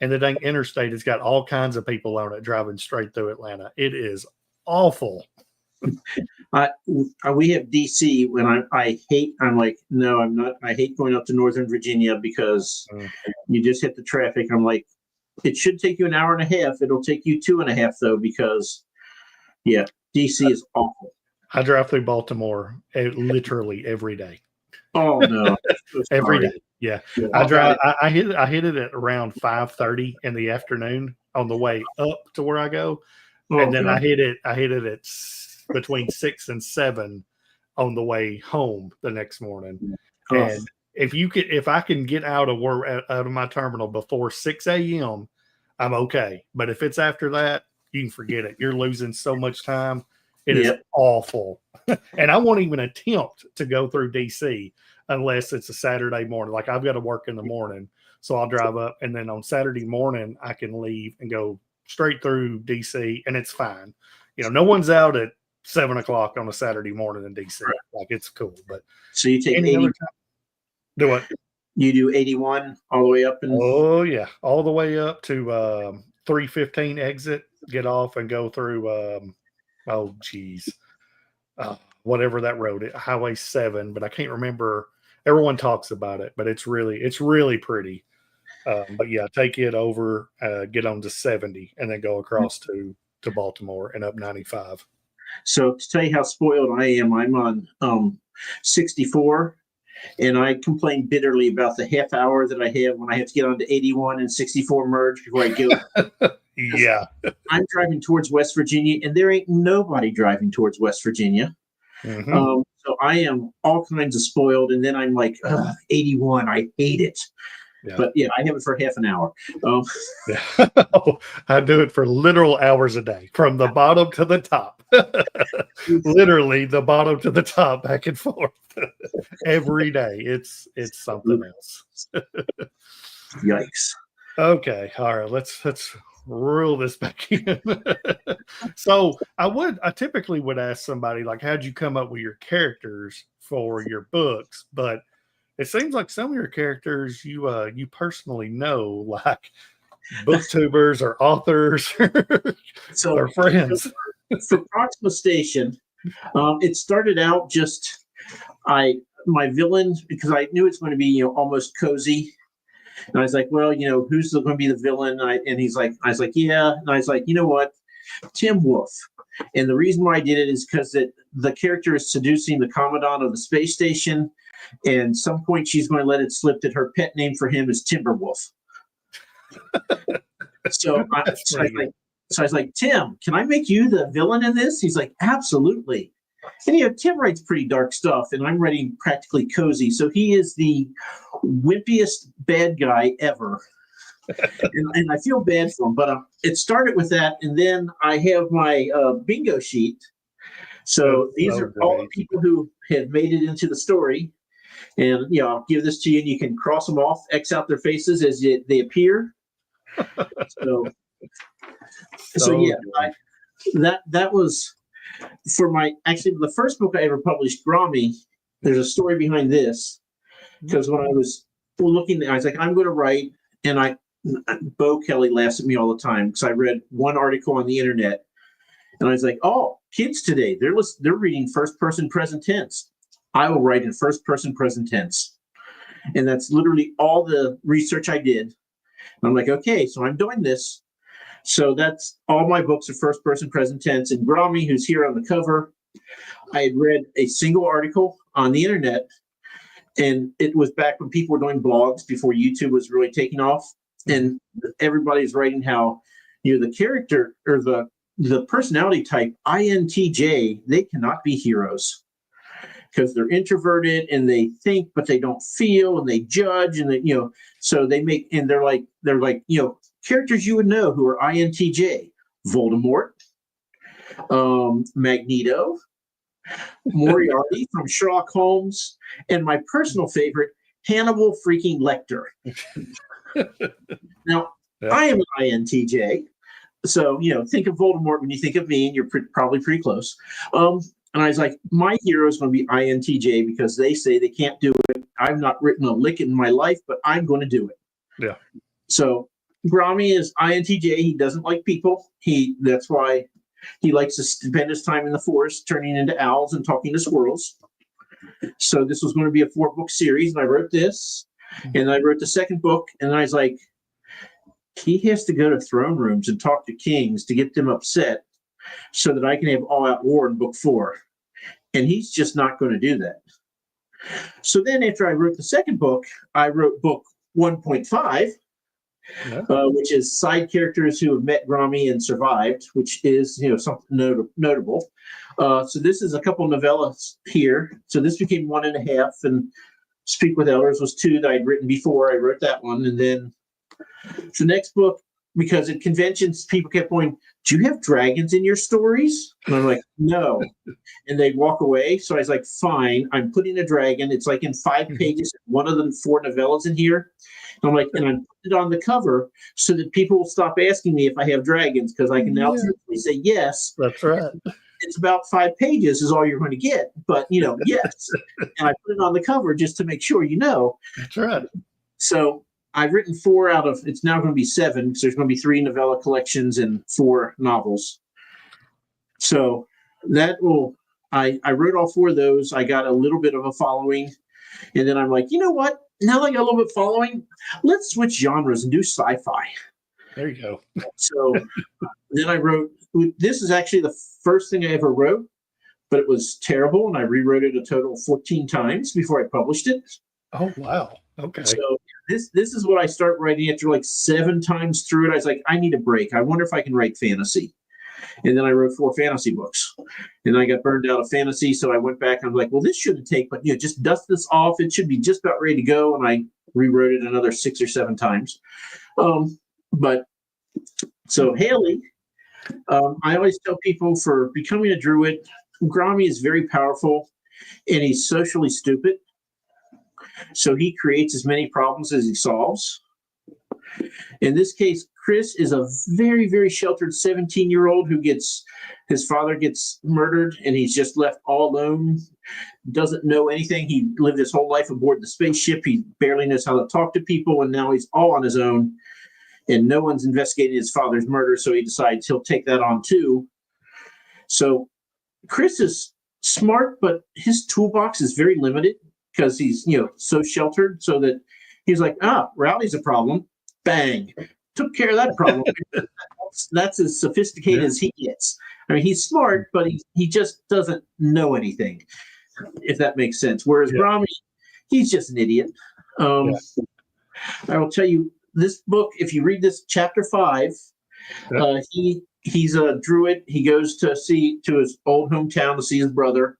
And the dang interstate has got all kinds of people on it driving straight through Atlanta. It is awful. We have DC when I'm like, no, I'm not. I hate going up to Northern Virginia because you just hit the traffic. I'm like, it should take you an hour and a half. It'll take you 2.5 though, because DC is awful. I drive through Baltimore literally every day. Oh no, every day. Yeah, I drive. I hit it at around 5:30 in the afternoon on the way up to where I go, and then I hit it at between 6 and 7 on the way home the next morning. And if I can get out of my terminal before 6 a.m., I'm okay. But if it's after that, you can forget it. You're losing so much time. It is awful. And I won't even attempt to go through DC unless it's a Saturday morning. Like, I've got to work in the morning, so I'll drive up, and then on Saturday morning I can leave and go straight through DC, and it's fine. No one's out at 7:00 on a Saturday morning in DC. Right. Like, it's cool. But so you take 80. Do what? You do 81 all the way up, and all the way up to 315 exit. Get off and go through. Whatever that road is, Highway 7, but I can't remember. Everyone talks about it, but it's really pretty. But yeah, take it over, get on to 70, and then go across to Baltimore and up 95. So to tell you how spoiled I am, I'm on 64, and I complain bitterly about the half hour that I have when I have to get onto 81 and 64 merge before I go. Yeah. I'm driving towards West Virginia, and there ain't nobody driving towards West Virginia. Mm-hmm. So I am all kinds of spoiled, and then I'm like, 81, I hate it. Yeah. But yeah, I have it for half an hour. I do it for literal hours a day, from the bottom to the top. Literally the bottom to the top, back and forth every day. It's something else. Yikes. Okay, all right, let's reel this back in. So I typically would ask somebody, like, how'd you come up with your characters for your books? But it seems like some of your characters you personally know, like booktubers or authors or friends. For Proxima Station, it started out just my villain, because I knew it's going to be almost cozy. And I was like, well, who's going to be the villain? And he's like, I was like, yeah. And I was like, you know what? Tim Wolf. And the reason why I did it is because the character is seducing the commandant of the space station. And some point she's going to let it slip that her pet name for him is Timberwolf. So I was like, Tim, can I make you the villain in this? He's like, absolutely. And Tim writes pretty dark stuff, and I'm writing practically cozy. So he is the wimpiest bad guy ever. and I feel bad for him, but it started with that. And then I have my bingo sheet. So these are all the people who have made it into the story. And I'll give this to you, and you can cross them off, X out their faces as they appear. So that was for the first book I ever published, Grommy. There's a story behind this, because when I was looking, I was like, I'm going to write, and Bo Kelly laughs at me all the time because I read one article on the internet, and I was like, oh, kids today, they're reading first person present tense. I will write in first person present tense. And that's literally all the research I did. And I'm like, okay, so I'm doing this. So that's all my books are first person present tense. And Grommy, who's here on the cover, I had read a single article on the internet. And it was back when people were doing blogs before YouTube was really taking off. and everybody's writing how the character or the personality type INTJ, they cannot be heroes because they're introverted and they think but they don't feel and they judge and so they make, and they're like characters you would know who are INTJ: Voldemort, Magneto, Moriarty from Sherlock Holmes, and my personal favorite, Hannibal freaking Lecter. Now, yep. I am an INTJ, so think of Voldemort when you think of me, and you're probably pretty close. And I was like, my hero is going to be INTJ because they say they can't do it. I've not written a lick in my life, but I'm going to do it. Yeah. So Grommy is INTJ. He doesn't like people. That's why he likes to spend his time in the forest, turning into owls and talking to squirrels. So this was going to be a 4-book series, and I wrote this, and I wrote the second book, and I was like, he has to go to throne rooms and talk to kings to get them upset so that I can have all-out war in book 4. And he's just not going to do that. So then after I wrote the second book, I wrote book 1.5, which is side characters who have met Grommy and survived, which is something notable. So this is a couple novellas here. So this became 1.5, and Speak with Elders was 2 that I'd written before. I wrote that one, and then the next book, because at conventions people kept going, "Do you have dragons in your stories?" And I'm like, "No," and they'd walk away. So I was like, "Fine, I'm putting a dragon. It's like in 5 pages. One of them 4 novellas in here." And I'm like, and I'm putting it on the cover so that people will stop asking me if I have dragons, because I can now say yes. That's right. It's about 5 pages is all you're going to get, but yes. And I put it on the cover just to make sure That's right. So I've written 4 out of, it's now going to be 7, because there's going to be 3 novella collections and 4 novels. So that will, I wrote all 4 of those. I got a little bit of a following, and then I'm like, you know what? Now that I got a little bit following, let's switch genres and do sci-fi. There you go. So then I wrote, this is actually the first thing I ever wrote, but it was terrible, and I rewrote it a total of 14 times before I published it. Oh, wow. Okay. So this is what I start writing after like 7 times through it. I was like, I need a break. I wonder if I can write fantasy. And then I wrote 4 fantasy books, and I got burned out of fantasy. So I went back and I was like, well, this shouldn't take, but just dust this off. It should be just about ready to go. And I rewrote it another 6 or 7 times. But so Haley, I always tell people, for becoming a druid, Grommy is very powerful, and he's socially stupid. So he creates as many problems as he solves. In this case, Chris is a very, very sheltered 17-year-old who his father gets murdered, and he's just left all alone, doesn't know anything. He lived his whole life aboard the spaceship. He barely knows how to talk to people, and now he's all on his own, and no one's investigating his father's murder, so he decides he'll take that on too. So Chris is smart, but his toolbox is very limited because he's so sheltered, so that he's like, Rowdy's a problem. Bang. Took care of that problem. That's as sophisticated as he gets. I mean, he's smart, but he just doesn't know anything, if that makes sense. Whereas Grommy, he's just an idiot. I will tell you, this book, if you read this, chapter 5, he's a druid. He goes to his old hometown to see his brother.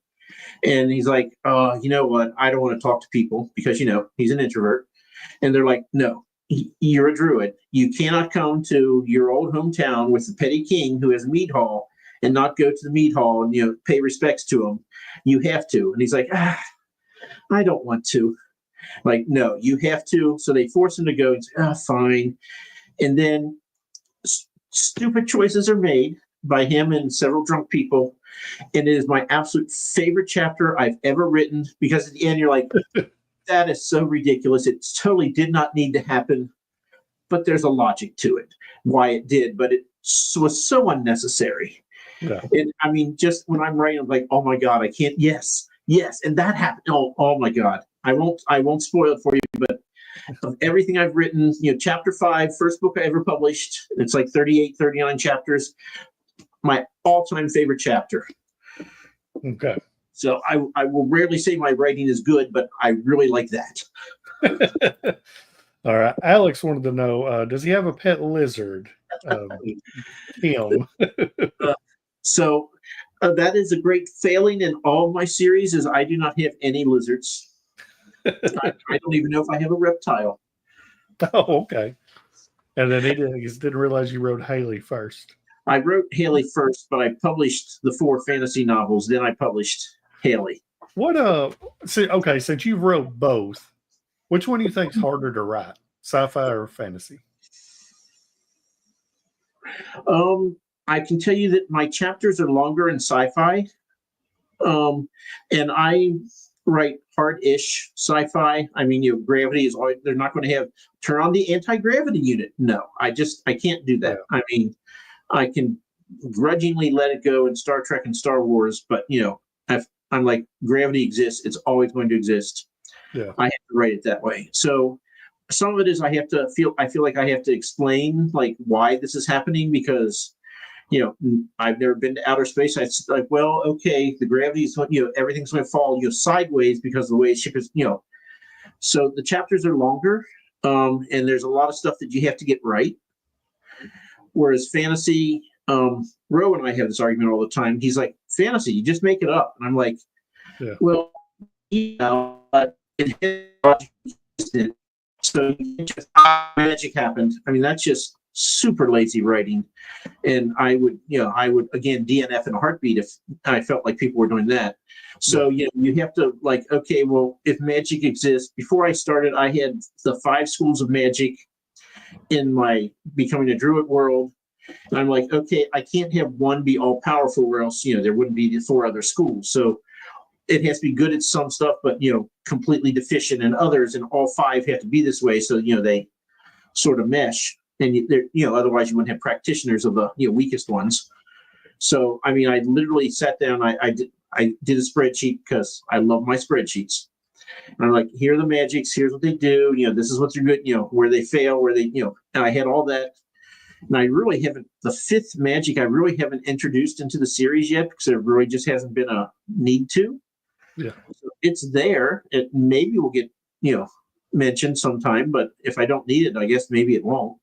And he's like, you know what? I don't want to talk to people because, he's an introvert. And they're like, no, you're a druid. You cannot come to your old hometown with the petty king who has a mead hall and not go to the mead hall and, pay respects to him. You have to. And he's like, I don't want to. Like, no, you have to. So they force him to go. He's like, fine. And then stupid choices are made by him and several drunk people. And it is my absolute favorite chapter I've ever written, because at the end you're like, that is so ridiculous. It totally did not need to happen, but there's a logic to it, why it did, but it was so unnecessary. Yeah. And I mean, just when I'm writing, I'm like, oh my God, I can't. Yes. And that happened. Oh my God. I won't spoil it for you, but of everything I've written, chapter 5, first book I ever published, it's like 38, 39 chapters, my all-time favorite chapter. Okay. So I will rarely say my writing is good, but I really like that. All right. Alex wanted to know, does he have a pet lizard? Him. So that is a great failing in all of my series is I do not have any lizards. I don't even know if I have a reptile. Oh, okay. And then he didn't realize you wrote Haley first. I wrote Haley first, but I published the 4 fantasy novels. Then I published Haley. What okay, since you wrote both, which one do you think's harder to write? Sci-fi or fantasy? I can tell you that my chapters are longer in sci-fi. And I write hard-ish sci-fi. I mean, gravity is always, they're not going to have turn on the anti-gravity unit. No, I can't do that. Yeah. I mean, I can grudgingly let it go in Star Trek and Star Wars, but I'm like, gravity exists. It's always going to exist. Yeah. I have to write it that way. So some of it is I feel like I have to explain like why this is happening because I've never been to outer space. It's like, well, okay, the gravity is, everything's going to fall, sideways because of the way the ship is, So the chapters are longer, and there's a lot of stuff that you have to get right. Whereas fantasy, Ro and I have this argument all the time. He's like, fantasy, you just make it up, and I'm like, yeah. Well, so magic happened. I mean, that's just super lazy writing, and I would again DNF in a heartbeat if I felt like people were doing that. So you have to like, okay, well, if magic exists, before I started, I had the 5 schools of magic in my becoming a druid world, and I'm like, okay, I can't have one be all powerful, or else there wouldn't be the 4 other schools. So it has to be good at some stuff, but completely deficient in others, and all 5 have to be this way. So they sort of mesh. And otherwise you wouldn't have practitioners of the weakest ones. So I mean, I literally sat down. I did a spreadsheet because I love my spreadsheets. And I'm like, here are the magics. Here's what they do. This is what they're good. Where they fail, where they And I had all that. And I really haven't. The 5th magic I really haven't introduced into the series yet because there really just hasn't been a need to. Yeah, so it's there. It maybe will get mentioned sometime, but if I don't need it, I guess maybe it won't.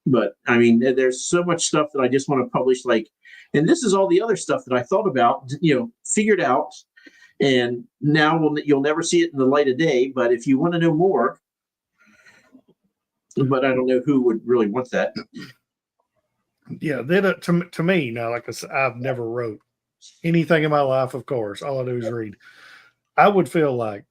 But I mean, there's so much stuff that I just want to publish, and this is all the other stuff that I thought about, figured out, and now you'll never see it in the light of day. But if you want to know more, but I don't know who would really want that. Yeah, then to me now, like I said, I've never wrote anything in my life. Of course, all I do is read. I would feel like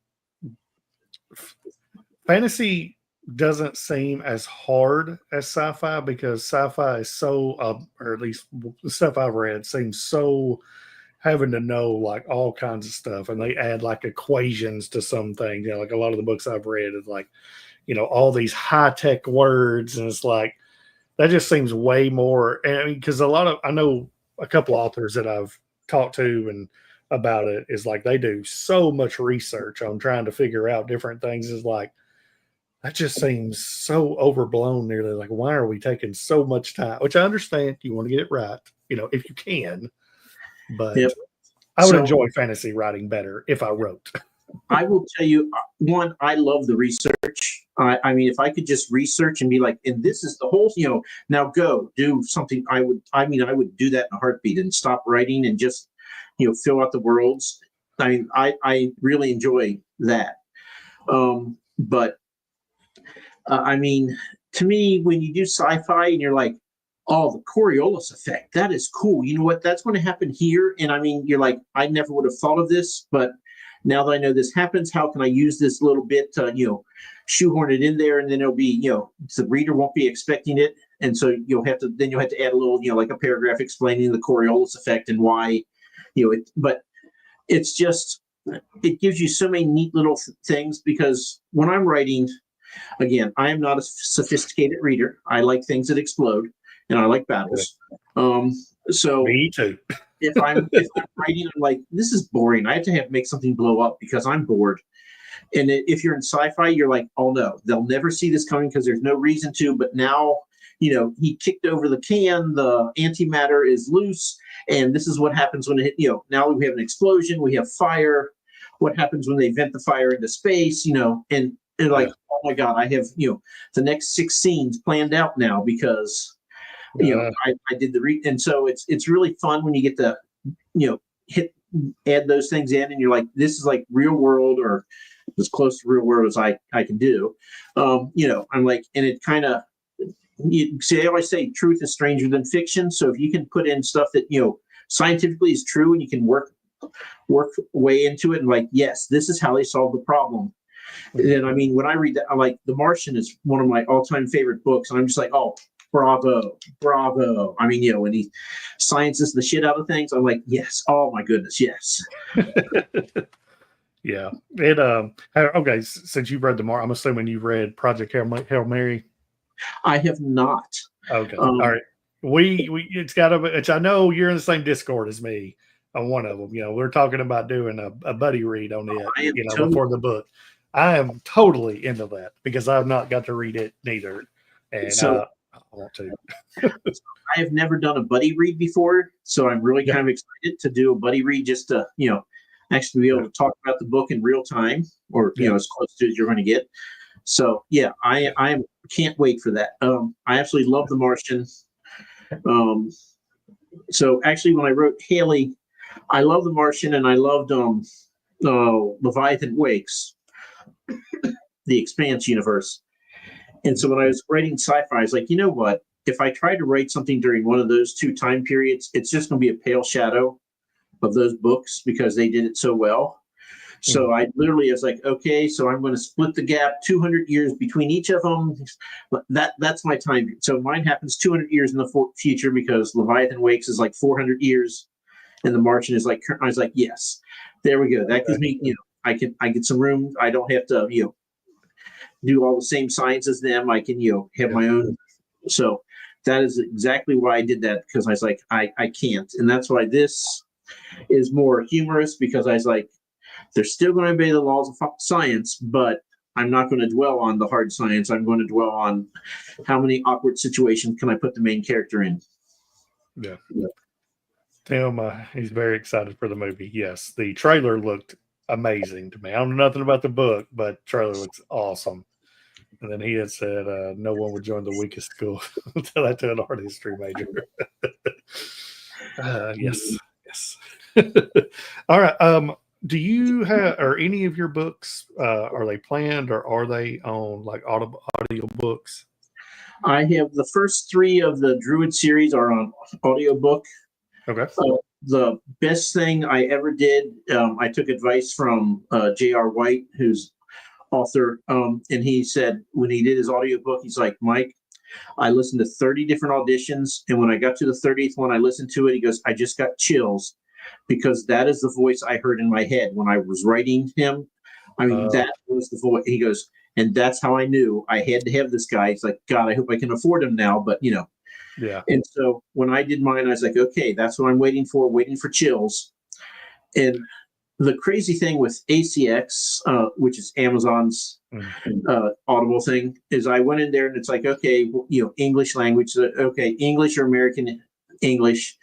fantasy doesn't seem as hard as sci-fi because sci-fi is so, or at least the stuff I've read seems so having to know like all kinds of stuff, and they add like equations to some things. Like a lot of the books I've read is like, all these high-tech words, and it's like that just seems way more. And I mean, because I know a couple authors that I've talked to and about it is like they do so much research on trying to figure out different things. Is like that just seems so overblown nearly. Like, why are we taking so much time? Which I understand you want to get it right, if you can. But yep. I would enjoy fantasy writing better if I wrote. I will tell you, one, I love the research. I mean, if I could just research and be like, and this is the whole, now go do something. I would do that in a heartbeat and stop writing and just, fill out the worlds. I mean, I really enjoy that. But I mean, to me, when you do sci-fi and you're like, oh, the Coriolis effect, that is cool. You know what? That's going to happen here. And I mean, you're like, I never would have thought of this, but now that I know this happens, how can I use this little bit to, shoehorn it in there? And then it'll be, the reader won't be expecting it. And so you'll have to add a little, like a paragraph explaining the Coriolis effect and why, but it's just, it gives you so many neat little things because when I'm writing, again, I am not a sophisticated reader. I like things that explode and I like battles. So me too. if I'm writing, I'm like, this is boring. I have to make something blow up because I'm bored. And if you're in sci-fi, you're like, oh no, they'll never see this coming because there's no reason to. But now, he kicked over the can, the antimatter is loose, and this is what happens when it hit. Now we have an explosion, we have fire. What happens when they vent the fire into space? And and like, oh my God, I have, the next 6 scenes planned out now because, I did and so it's really fun when you get to, add those things in and you're like, this is like real world or as close to real world as I can do. I'm like, and it kind of, you see, I always say truth is stranger than fiction. So if you can put in stuff that, scientifically is true and you can work way into it and like, yes, this is how they solved the problem. And I mean, when I read that, I'm like, The Martian is one of my all-time favorite books. And I'm just like, oh, bravo. I mean, when he sciences the shit out of things, I'm like, yes. Oh my goodness, yes. Yeah. It okay, since you've read I'm assuming you've read Project Hail Mary. I have not. Okay. All right. It's gotta be, I know you're in the same Discord as me on one of them. We're talking about doing a buddy read on it, before the book. I am totally into that because I've not got to read it neither. And I want to. I have never done a buddy read before, so I'm really kind of excited to do a buddy read just to, actually be able to talk about the book in real time or, as close to as you're going to get. So, yeah, I can't wait for that. I absolutely love The Martian. So actually, when I wrote Haley, I love The Martian and I loved Leviathan Wakes, the Expanse universe. And so when I was writing sci-fi, I was like, you know what? If I try to write something during one of those two time periods, it's just going to be a pale shadow of those books because they did it so well. So I literally was like, okay, so I'm going to split the gap 200 years between each of them. That's my time. So mine happens 200 years in the future because Leviathan Wakes is like 400 years, and The Martian is like. I was like, yes, there we go. That gives me, I get some room. I don't have to, do all the same science as them. I can, have my own. So that is exactly why I did that because I was like, I can't, and that's why this is more humorous because I was like, they're still going to obey the laws of science, but I'm not going to dwell on the hard science. I'm going to dwell on how many awkward situations can I put the main character in. Yeah. Tim, he's very excited for the movie. Yes, the trailer looked amazing to me. I don't know nothing about the book, but trailer looks awesome. And then he had said no one would join the weakest school until I to an art history major. Yes. All right. Do you have, or any of your books, are they planned or are they on like audio books? I have the first 3 of the Druid series are on audiobook. Okay. The best thing I ever did, I took advice from J.R. White, who's author, and he said when he did his audiobook, he's like, Mike, I listened to 30 different auditions, and when I got to the 30th one, I listened to it. He goes, I just got chills because that is the voice I heard in my head when I was writing him. I mean, that was the voice. He goes, and that's how I knew I had to have this guy. He's like, God, I hope I can afford him now, but Yeah. And so when I did mine, I was like, okay, that's what I'm waiting for chills. And the crazy thing with ACX, which is Amazon's Audible thing, is I went in there and it's like, okay, English language. Okay, English or American English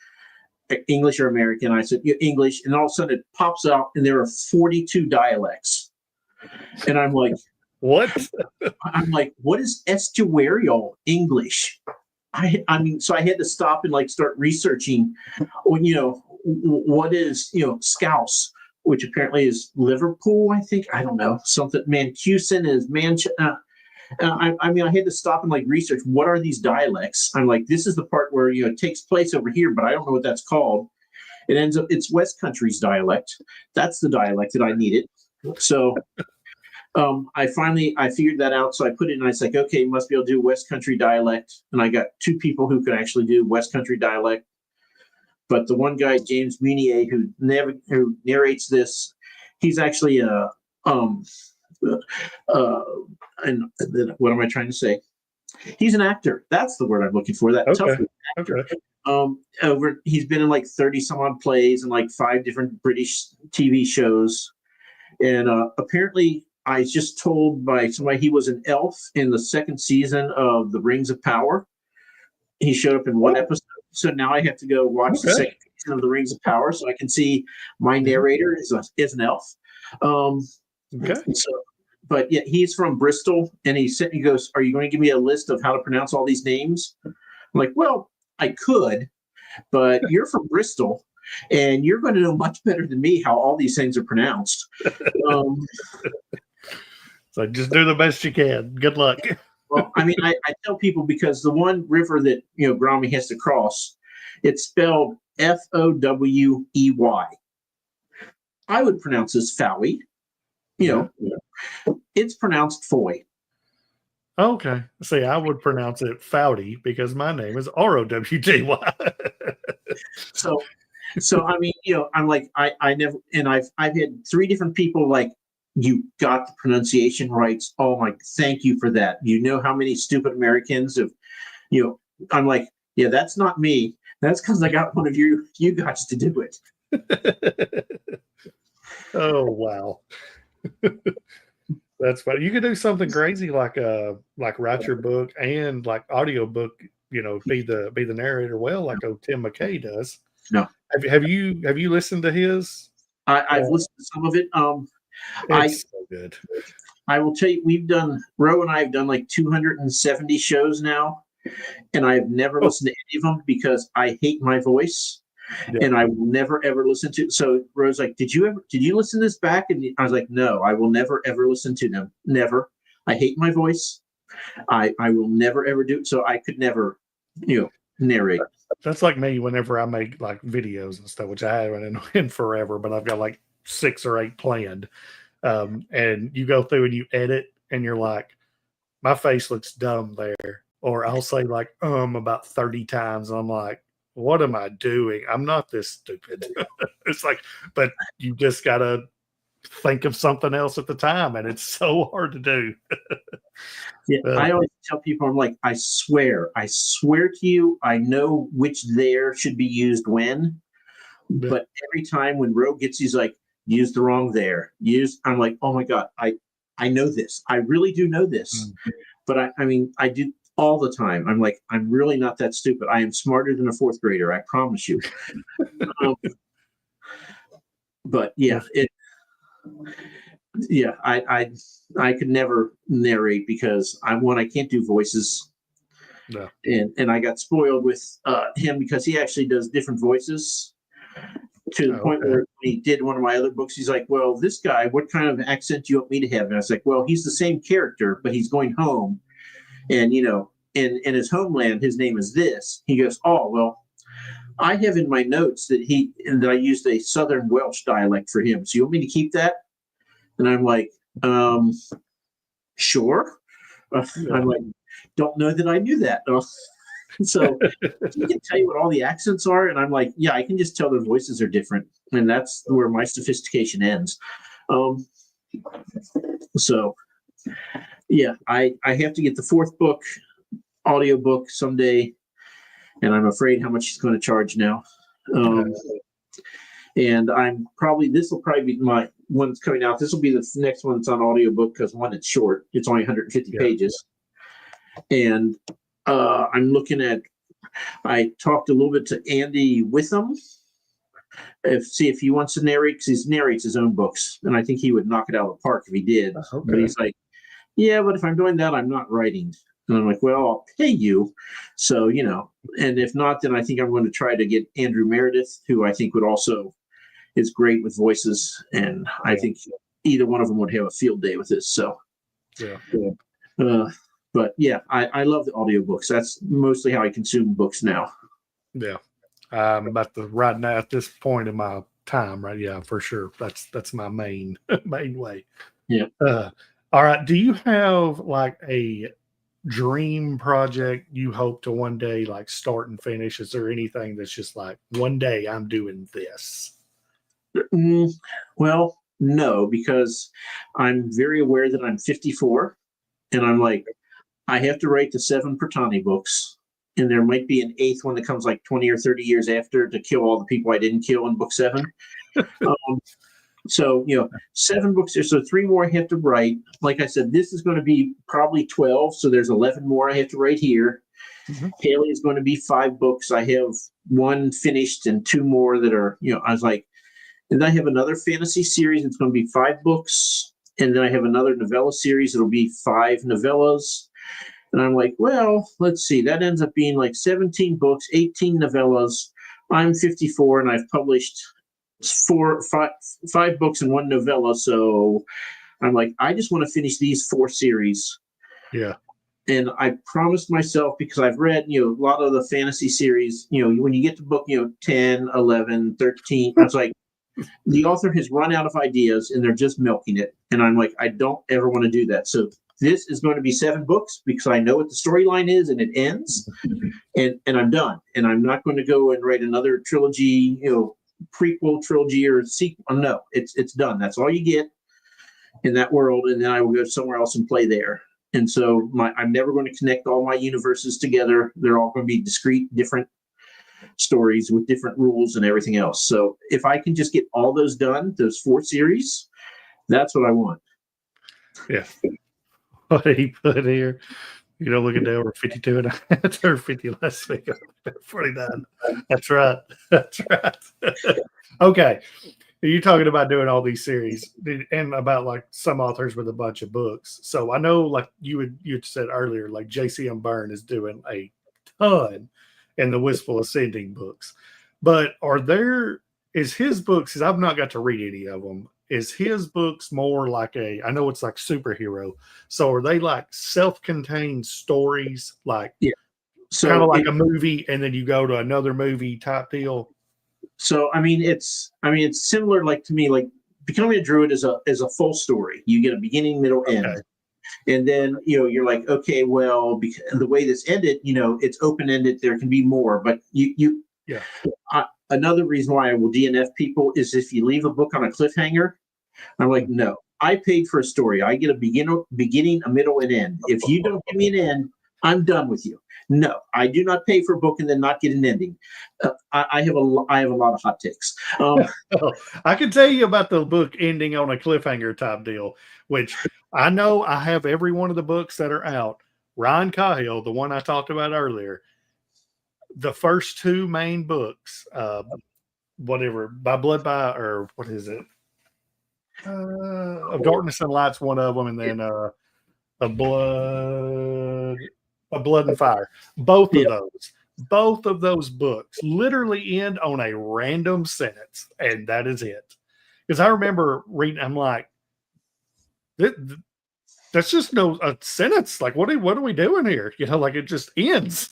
or American. I said, English. And all of a sudden it pops out and there are 42 dialects. And I'm like, what? I'm like, what is estuarial English? I mean, so I had to stop and like start researching, what is, Scouse, which apparently is Liverpool, I think. I don't know. Something, Mancuson is Manchester. I mean, I had to stop and like research what are these dialects. I'm like, this is the part where, it takes place over here, but I don't know what that's called. It ends up, it's West Country's dialect. That's the dialect that I needed. So I figured that out. So I put it in, and I was like, okay, must be able to do West Country dialect. And I got 2 people who could actually do West Country dialect. But the one guy, James Munier, who narrates this, he's actually and what am I trying to say? He's an actor. That's the word I'm looking for. That tough actor. Okay. He's been in like 30 some odd plays and like 5 different British TV shows. And apparently I was just told by somebody he was an elf in the 2nd season of The Rings of Power. He showed up in 1 episode. So now I have to go watch the 2nd season of The Rings of Power so I can see my narrator is an elf. So but yeah, he's from Bristol, and he goes, "Are you going to give me a list of how to pronounce all these names?" I'm like, "Well, I could, but you're from Bristol, and you're going to know much better than me how all these things are pronounced." So just do the best you can. Good luck. Well, I mean, I tell people because the one river that Grommy has to cross, it's spelled Fowey. I would pronounce this Fowie. It's pronounced Foy. Okay. See, I would pronounce it Fowdy because my name is Rowdy. So I mean, I'm like, I never, and I've had 3 different people like, "You got the pronunciation right. Oh my, thank you for that. You know how many stupid Americans have, I'm like, yeah, that's not me. That's because I got one of you guys to do it." Oh wow. That's funny. You could do something crazy like write your book and like audio book, be the narrator like Tim McKay does. No. Have you listened to his? I've listened to some of it. It's so good. I will tell you, Ro and I have done like 270 shows now, and I've never listened to any of them because I hate my voice. Yeah. And I will never ever listen to. So Ro's like, did you listen to this back? And I was like, no, I will never ever listen to them. Never. I hate my voice. I will never ever do it. So I could never, narrate. That's like me whenever I make like videos and stuff, which I haven't in forever, but I've got like 6 or 8 planned. And you go through and you edit, and you're like, my face looks dumb there, or I'll say like about 30 times, and I'm like, what am I doing? I'm not this stupid. It's like, but you just gotta think of something else at the time, and it's so hard to do. Yeah, I always tell people, I'm like, I swear to you, I know which there should be used when, but every time when Ro gets, he's like, use the wrong there. I'm like, oh my God, I know this. I really do know this. Mm-hmm. But I mean, I do all the time. I'm like, I'm really not that stupid. I am smarter than a 4th grader. I promise you. But yeah, I could never narrate because I can't do voices. No. And I got spoiled with him because he actually does different voices to the point where he did one of my other books. He's like, well, this guy, what kind of accent do you want me to have? And I was like, well, he's the same character, but he's going home. And, in his homeland, his name is this. He goes, oh, well, I have in my notes that I used a Southern Welsh dialect for him. So you want me to keep that? And I'm like, sure. I'm like, don't know that I knew that. So he can tell you what all the accents are. And I'm like, yeah, I can just tell their voices are different. And that's where my sophistication ends. So yeah, I have to get the 4th book, audiobook someday, and I'm afraid how much he's going to charge now. And this will probably be my one that's coming out. This will be the next one that's on audiobook because one, it's short. It's only 150 pages. And I'm looking at, I talked a little bit to Andy Witham, see if he wants to narrate, because he narrates his own books. And I think he would knock it out of the park if he did. Okay. But he's like, yeah, but if I'm doing that, I'm not writing. And I'm like, well, I'll pay you. So, and if not, then I think I'm going to try to get Andrew Meredith, who I think would also is great with voices. And I think either one of them would have a field day with this. So, but yeah, I love the audiobooks. That's mostly how I consume books now. Yeah. About right now at this point in my time, right? Yeah, for sure. That's my main way. Yeah. All right. Do you have like a dream project you hope to one day like start and finish? Is there anything that's just like, one day I'm doing this? Well, no, because I'm very aware that I'm 54, and I'm like, I have to write the 7 Pertani books, and there might be an 8th one that comes like 20 or 30 years after to kill all the people I didn't kill in book 7. So, 7 books there. So 3 more I have to write. Like I said, this is going to be probably 12. So there's 11 more I have to write here. Mm-hmm. Haley is going to be 5 books. I have 1 finished and 2 more that are, I was like, and I have another fantasy series. It's going to be 5 books. and then I have another novella series. It'll be 5 novellas. And I'm like, well, let's see. That ends up being like 17 books, 18 novellas. I'm 54 and I've published five books and 1 novella. So I'm like, I just want to finish these 4 series. Yeah. And I promised myself, because I've read, a lot of the fantasy series, when you get to book, 10, 11, 13, I was like, the author has run out of ideas and they're just milking it. And I'm like, I don't ever want to do that. So this is going to be 7 books because I know what the storyline is and it ends, and I'm done. And I'm not going to go and write another trilogy, prequel trilogy or sequel. No, it's done. That's all you get in that world. And then I will go somewhere else and play there. And so I'm never going to connect all my universes together. They're all going to be discrete, different stories with different rules and everything else. So if I can just get all those done, those 4 series, that's what I want. Yeah. What he put here, looking down, we're 52 and I turned 50 last week. 49. That's right. That's right. Okay. You're talking about doing all these series and about like some authors with a bunch of books. So I know, like you said earlier, like JCM Byrne is doing a ton in the Wistful Ascending books. But is his books, because I've not got to read any of them, is his books more like I know it's like superhero. So are they like self-contained stories, like so kind of like a movie and then you go to another movie type deal? So it's similar, like to me, like Becoming a Druid is a full story. You get a beginning, middle, end. And then you're like, okay, well, the way this ended, it's open ended. There can be more, but another reason why I will DNF people is if you leave a book on a cliffhanger. I'm like, no, I paid for a story. I get a beginning, a middle, and end. If you don't give me an end, I'm done with you. No, I do not pay for a book and then not get an ending. I have a lot of hot takes. I can tell you about the book ending on a cliffhanger type deal, which I know I have every one of the books that are out. Ryan Cahill, the one I talked about earlier, the first 2 main books, whatever, By Blood or what is it? Of Darkness and Light's one of them, and then A Blood and Fire. Both of those books literally end on a random sentence, and that is it. Because I remember reading, I'm like, that's just a sentence. Like, what are we doing here? Like it just ends.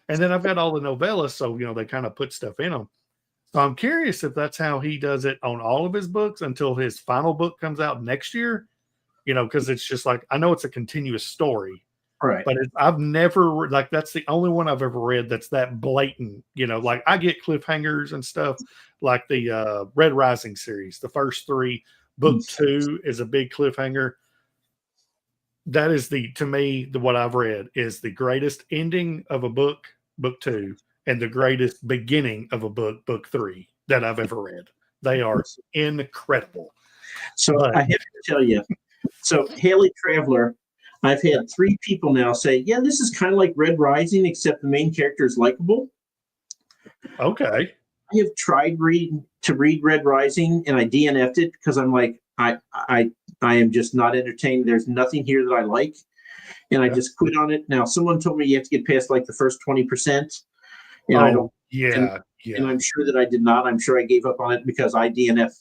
And then I've got all the novellas, so they kind of put stuff in them. So I'm curious if that's how he does it on all of his books until his final book comes out next year. Because it's just like, I know it's a continuous story. Right. But I've never, like, that's the only one I've ever read that's that blatant, like I get cliffhangers and stuff, like the Red Rising series. The first 3, book 2 is a big cliffhanger. That is to me, what I've read is the greatest ending of a book 2, and the greatest beginning of a book 3 that I've ever read. They are incredible. So I have to tell you, Haley Traveler, I've had 3 people now say, yeah, this is kind of like Red Rising, except the main character is likable. Okay. I have tried to read Red Rising, and I DNF'd it because I'm like, I am just not entertained. There's nothing here that I like, and I just quit on it. Now, someone told me you have to get past like the first 20%, and I don't. Yeah, and I'm sure that I did not. I'm sure I gave up on it because I DNF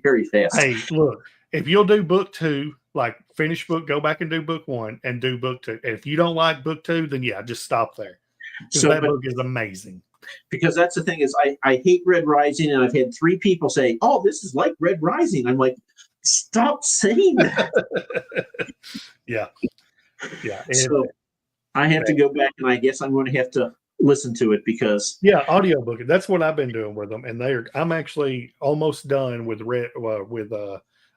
very fast. Hey, look, if you'll do book 2, like finish book, go back and do book 1 and do book 2. If you don't like book 2, then just stop there. Because that book is amazing. Because that's the thing is I hate Red Rising, and I've had 3 people say, oh, this is like Red Rising. I'm like, stop saying that. Yeah. So I have to go back, and I guess I'm going to have to listen to it because audiobook. That's what I've been doing with them, and I'm actually almost done with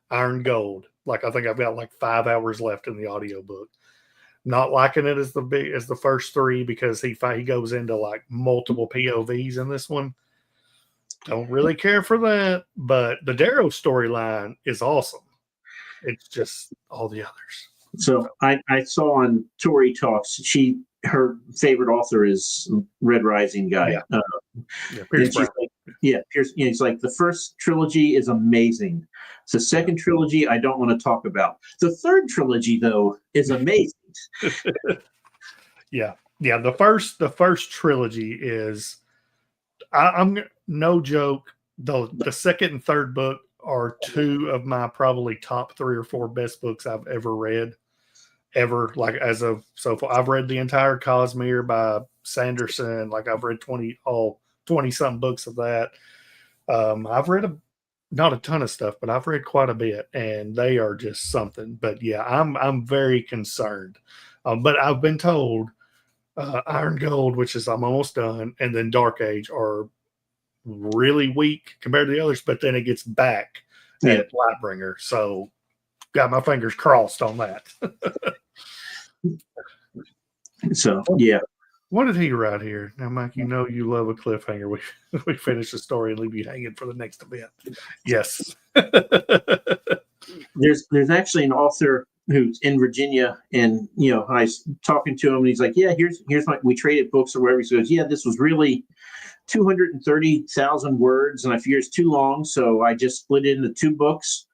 Iron Gold. Like I think I've got like 5 hours left in the audiobook. Not liking it as the first 3 because he goes into like multiple POVs in this one. Don't really care for that, but the Darrow storyline is awesome. It's just all the others. So I saw on Tori Talks, her favorite author is Red Rising guy. Pierce Brown. Yeah, Pierce. It's like the first trilogy is amazing. The second trilogy I don't want to talk about. The third trilogy though is amazing. Yeah, the first trilogy is I'm no joke. The second and third book are two of my probably top 3 or 4 best books I've ever read. Ever, like as of so far, I've read the entire Cosmere by Sanderson. Like I've read 20 some books of that. I've read not a ton of stuff, but I've read quite a bit, and they are just something. But yeah, I'm very concerned. But I've been told Iron Gold, which is I'm almost done, and then Dark Age are really weak compared to the others, but then it gets back at Lightbringer. So got my fingers crossed on that. So yeah. What did he write here? Now, Mike, you know you love a cliffhanger. We finish the story and leave you hanging for the next event. Yes. There's actually an author who's in Virginia, and I was talking to him, and he's like, "Yeah, here's we traded books or whatever." He goes, "Yeah, this was really 230,000 words, and I figure it's too long, so I just split it into 2 books.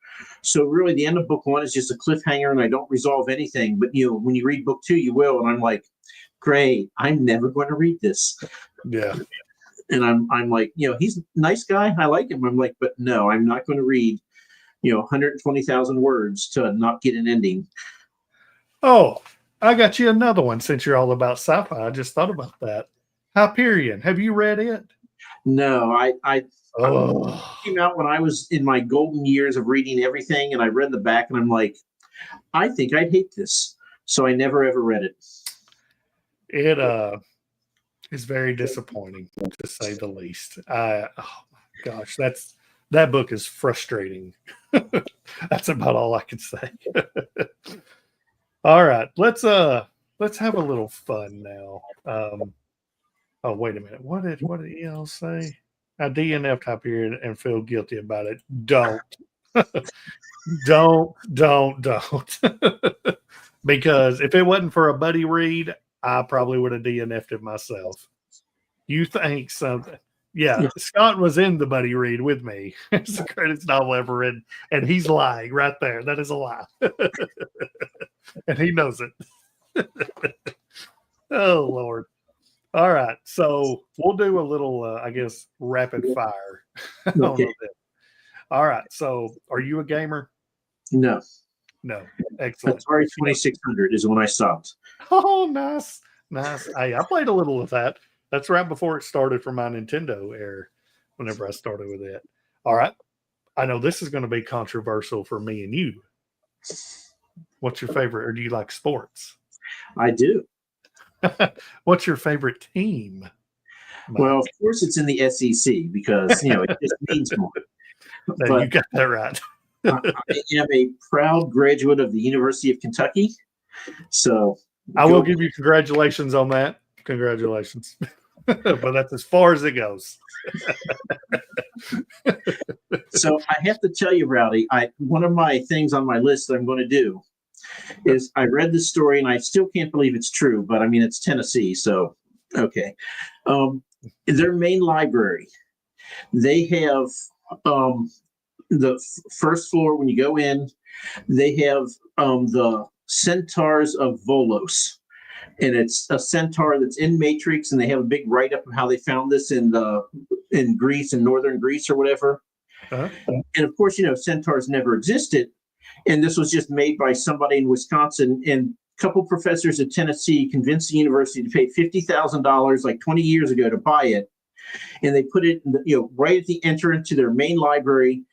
So really, the end of book 1 is just a cliffhanger, and I don't resolve anything. But when you read book 2, you will." And I'm like, "Great, I'm never going to read this." Yeah. And I'm like, he's a nice guy, I like him. I'm like, but no, I'm not going to read 120,000 words to not get an ending. Oh, I got you another one since you're all about sci-fi. I just thought about that. Hyperion. Have you read it? No, I came out when I was in my golden years of reading everything, and I read the back, and I'm like, I think I'd hate this. So I never ever read it. It is very disappointing, to say the least. Oh my gosh, that book is frustrating. That's about all I can say. All right, let's have a little fun now. Oh, wait a minute. What did EL say? I DNF'd Hyperion and feel guilty about it. Don't. don't. Because if it wasn't for a buddy read, I probably would have DNF'd it myself. You think something? Yeah, Scott was in the buddy read with me. It's the greatest novel ever written, and he's lying right there. That is a lie, and he knows it. Oh Lord! All right, so we'll do a little, I guess, rapid fire. Okay. All right, so are you a gamer? No. Excellent. Atari 2600 is when I stopped. Oh, nice. Hey, I played a little with that. That's right before it started for my Nintendo era, whenever I started with it. All right. I know this is going to be controversial for me and you. What's your favorite, or do you like sports? I do. What's your favorite team, Mike? Well, of course it's in the SEC because, it just means more. But you got that right. I am a proud graduate of the University of Kentucky. So I will give you congratulations on that. Congratulations. But that's as far as it goes. So I have to tell you, Rowdy, one of my things on my list that I'm going to do is I read this story, and I still can't believe it's true, but I mean, it's Tennessee. So, okay. Their main library, they have the first floor when you go in, they have the Centaurs of Volos. And it's a centaur that's in Matrix, and they have a big write-up of how they found this in Greece, in northern Greece or whatever. Uh-huh. And of course, centaurs never existed, and this was just made by somebody in Wisconsin. And a couple professors at Tennessee convinced the university to pay $50,000 like 20 years ago to buy it, and they put it, right at the entrance to their main library.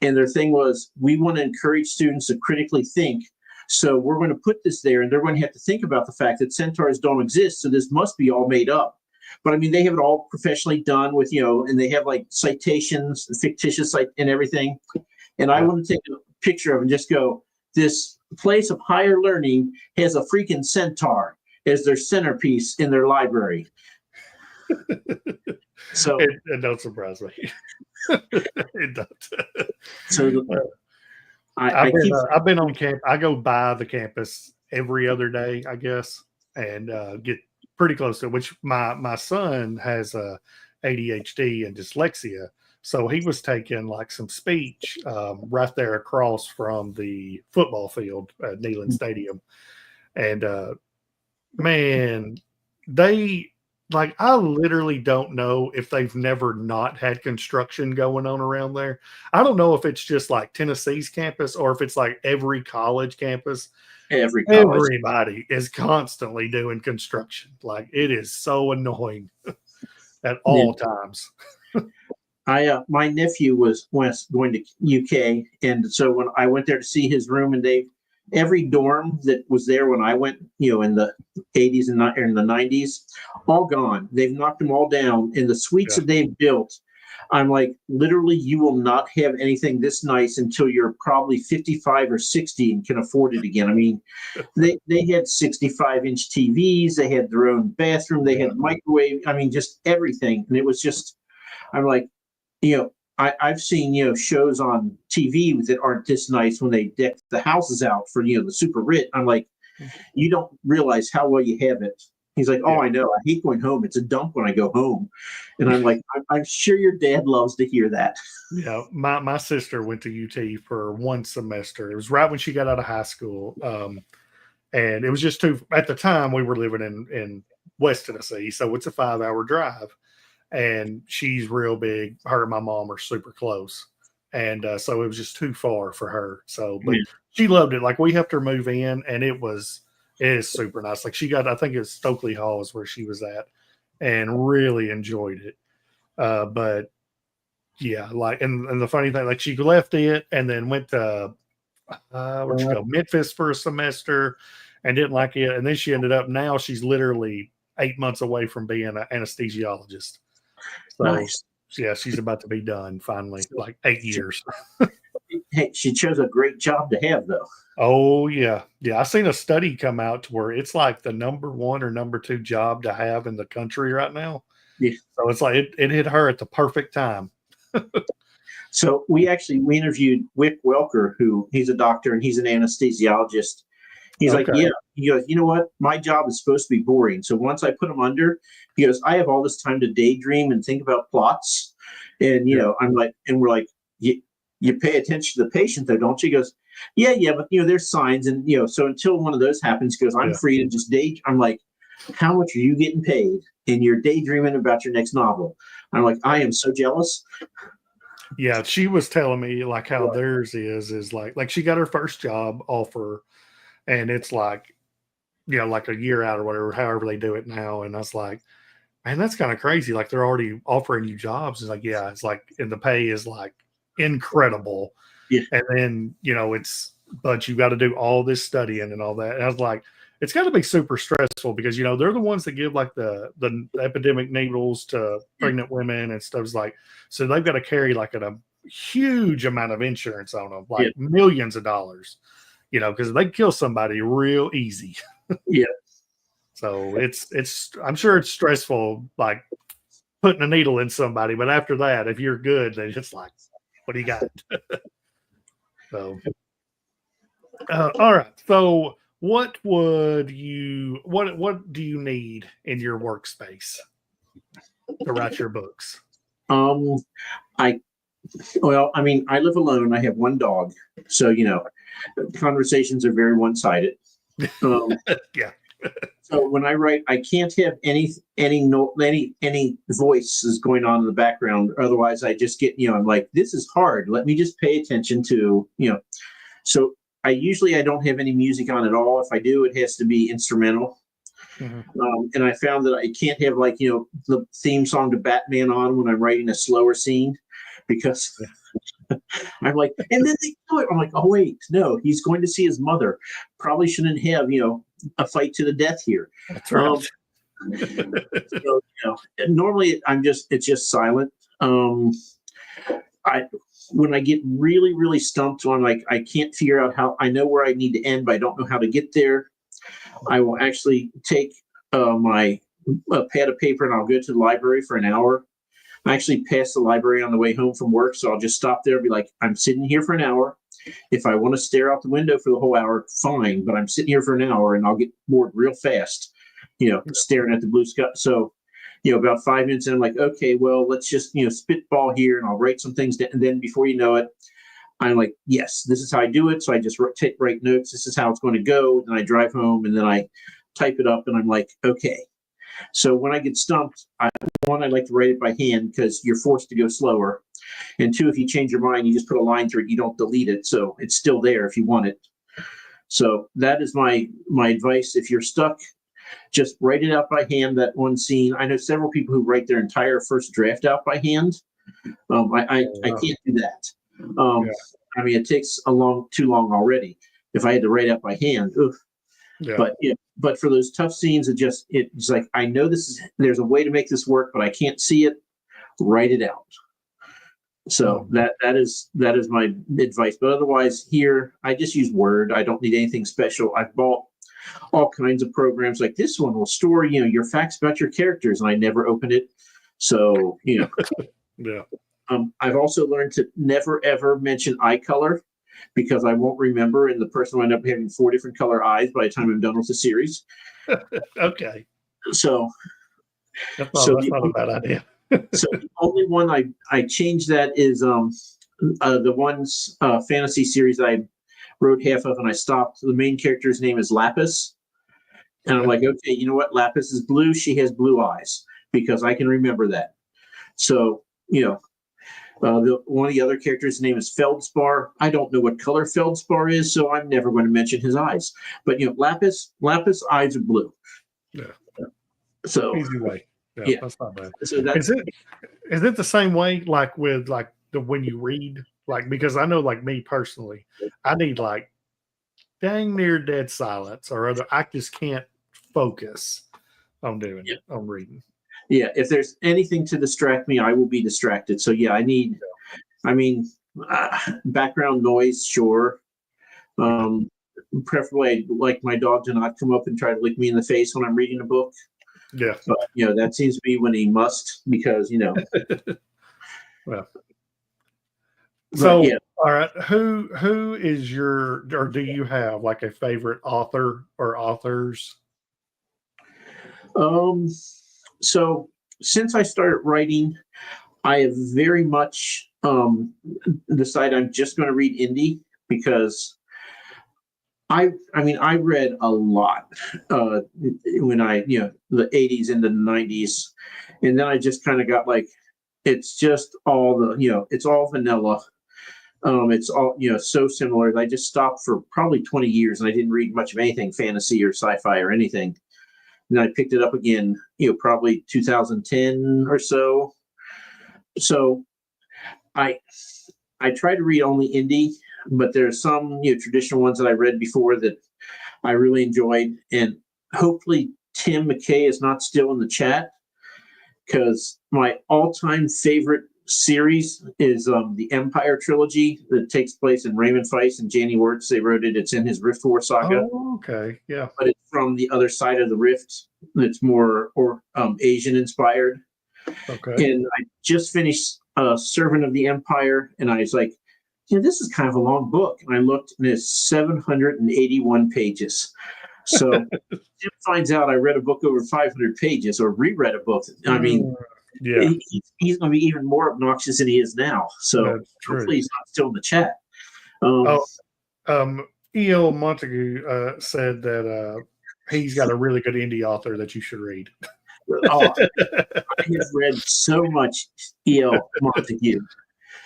And their thing was, we want to encourage students to critically think. So we're going to put this there, and they're going to have to think about the fact that centaurs don't exist. So this must be all made up. But I mean, they have it all professionally done with, and they have like citations, fictitious and everything. And I want to take a picture of it and just go, this place of higher learning has a freaking centaur as their centerpiece in their library. So it don't surprise me. It don't. So I've been on camp. I go by the campus every other day, I guess, and get pretty close to it, which my son has ADHD and dyslexia. So he was taking like some speech right there across from the football field at Neyland Stadium. And man, they like, I literally don't know if they've never not had construction going on around there. I don't know if it's just like Tennessee's campus or if it's like every college campus. Every college. Everybody is constantly doing construction. Like, it is so annoying at all times. My nephew was going to UK, and so when I went there to see his room, and every dorm that was there when I went, in the 80s and in the 90s, all gone. They've knocked them all down, and the suites that they've built, I'm like, literally, you will not have anything this nice until you're probably 55 or 60 and can afford it again. I mean, they had 65-inch TVs, they had their own bathroom, they had microwave. I mean, just everything, and it was just, I'm like, I've seen, shows on TV that aren't this nice when they deck the houses out for, the super rich. I'm like, you don't realize how well you have it. He's like, I know. I hate going home. It's a dump when I go home. And I'm like, I'm sure your dad loves to hear that. Yeah. My sister went to UT for one semester. It was right when she got out of high school. And it was just at the time we were living in West Tennessee. So it's a 5-hour drive. And she's real big. Her and my mom are super close. And so it was just too far for her. So, but she loved it. Like, we helped her move in, and it is super nice. Like, she got, I think it's Stokely Hall is where she was at, and really enjoyed it. But yeah, like, and the funny thing, like, she left it and then went to, where'd she go? Memphis for a semester and didn't like it. And then she ended up, now she's literally 8 months away from being an anesthesiologist. So, nice. Yeah, she's about to be done finally, like 8 years. Hey, she chose a great job to have, though. Oh, yeah. Yeah, I seen a study come out to where it's like the number 1 or number 2 job to have in the country right now. Yeah. So it's like it hit her at the perfect time. So we interviewed Wick Welker, who he's a doctor and he's an anesthesiologist. He's like, he goes, you know what? My job is supposed to be boring. So once I put him under, he goes, I have all this time to daydream and think about plots. And, I'm like, and we're like, you pay attention to the patient though, don't you? He goes, yeah, but, there's signs. And, so until one of those happens, he goes, I'm free to just I'm like, how much are you getting paid? And you're daydreaming about your next novel. I'm like, I am so jealous. Yeah, she was telling me like how theirs is like she got her first job offer. And it's like, like a year out or whatever, however they do it now. And I was like, man, that's kind of crazy. Like, they're already offering you jobs. It's like, yeah, it's like, and the pay is like incredible. Yeah. And then, but you got to do all this studying and all that. And I was like, it's got to be super stressful because, they're the ones that give like the epidemic needles to pregnant women and stuff. Like, so they've got to carry like a huge amount of insurance on them, like millions of dollars. Because they kill somebody real easy. Yeah. So it's I'm sure it's stressful, like putting a needle in somebody. But after that, if you're good, they just like, what do you got? So, all right. So, what do you need in your workspace to write your books? I live alone. I have one dog, so conversations are very one-sided. Yeah. So when I write, I can't have any voices going on in the background. Otherwise, I just get I'm like, this is hard. Let me just pay attention to So I don't have any music on at all. If I do, it has to be instrumental. Mm-hmm. And I found that I can't have the theme song to Batman on when I'm writing a slower scene because. I'm like, and then they do it. I'm like, oh wait, no, he's going to see his mother. Probably shouldn't have, a fight to the death here. That's right. So, normally it's just silent. When I get really, really stumped, so I'm like, I can't figure out how. I know where I need to end, but I don't know how to get there. I will actually take my pad of paper and I'll go to the library for an hour. I actually pass the library on the way home from work, so I'll just stop there and be like, I'm sitting here for an hour. If I want to stare out the window for the whole hour, fine, but I'm sitting here for an hour and I'll get bored real fast, staring at the blue sky. So about 5 minutes in, I'm like, okay, well, let's just, spitball here and I'll write some things down. And then before you know it, I'm like, yes, this is how I do it. So I just write notes. This is how it's going to go. Then I drive home and then I type it up and I'm like, okay. So when I get stumped, I like to write it by hand because you're forced to go slower. And two, if you change your mind, you just put a line through it. You don't delete it. So it's still there if you want it. So that is my advice. If you're stuck, just write it out by hand, that one scene. I know several people who write their entire first draft out by hand. I can't do that. I mean, it takes too long already. If I had to write out by hand, but for those tough scenes, it's like, I know there's a way to make this work, but I can't see it. Write it out. So that is my advice. But otherwise, here I just use Word. I don't need anything special. I've bought all kinds of programs. Like this one will store your facts about your characters, and I never open it. So yeah. I've also learned to never ever mention eye color because I won't remember, and the person will end up having 4 different color eyes by the time I'm done with the series. Okay. So that's not a bad idea. So the only one I changed that is the one's fantasy series I wrote half of and I stopped. The main character's name is Lapis. And I'm like, okay, you know what? Lapis is blue. She has blue eyes because I can remember that. So, one of the other characters' name is Feldspar. I don't know what color Feldspar is, so I'm never going to mention his eyes. But, Lapis eyes are blue. Yeah. So easy way. Yeah, that's not bad. So is it the same way like with like when you read, like, because I know like me personally, I need like dang near dead silence or other I just can't focus on doing it, on reading. Yeah, if there's anything to distract me, I will be distracted. So yeah, background noise, sure. Preferably I'd like my dog to not come up and try to lick me in the face when I'm reading a book. Yeah. But, that seems to be when he must, because, Well. So, yeah. All right, who is or do you have like a favorite author or authors? So since I started writing, I have very much decided I'm just going to read indie because I read a lot when the 80s into the 90s, and then I just kind of got like, it's just all it's all vanilla. It's all so similar. I just stopped for probably 20 years, and I didn't read much of anything fantasy or sci-fi or anything. And I picked it up again, probably 2010 or so. So I try to read only indie, but there's some traditional ones that I read before that I really enjoyed. And hopefully Tim McKay is not still in the chat, because my all-time favorite series is the Empire trilogy that takes place in Raymond Feist and Janie Wirtz. They wrote it. It's in his Rift War saga. Oh, okay, yeah. But it's from the other side of the rift. It's more Asian inspired. Okay. And I just finished Servant of the Empire, and I was like, this is kind of a long book. And I looked, and it's 781 pages. So Jim finds out I read a book over 500 pages or reread a book. I mean, yeah, he's going to be even more obnoxious than he is now. So hopefully he's not still in the chat. E.L. Montague said that he's got a really good indie author that you should read. I have read so much E.L. Montague.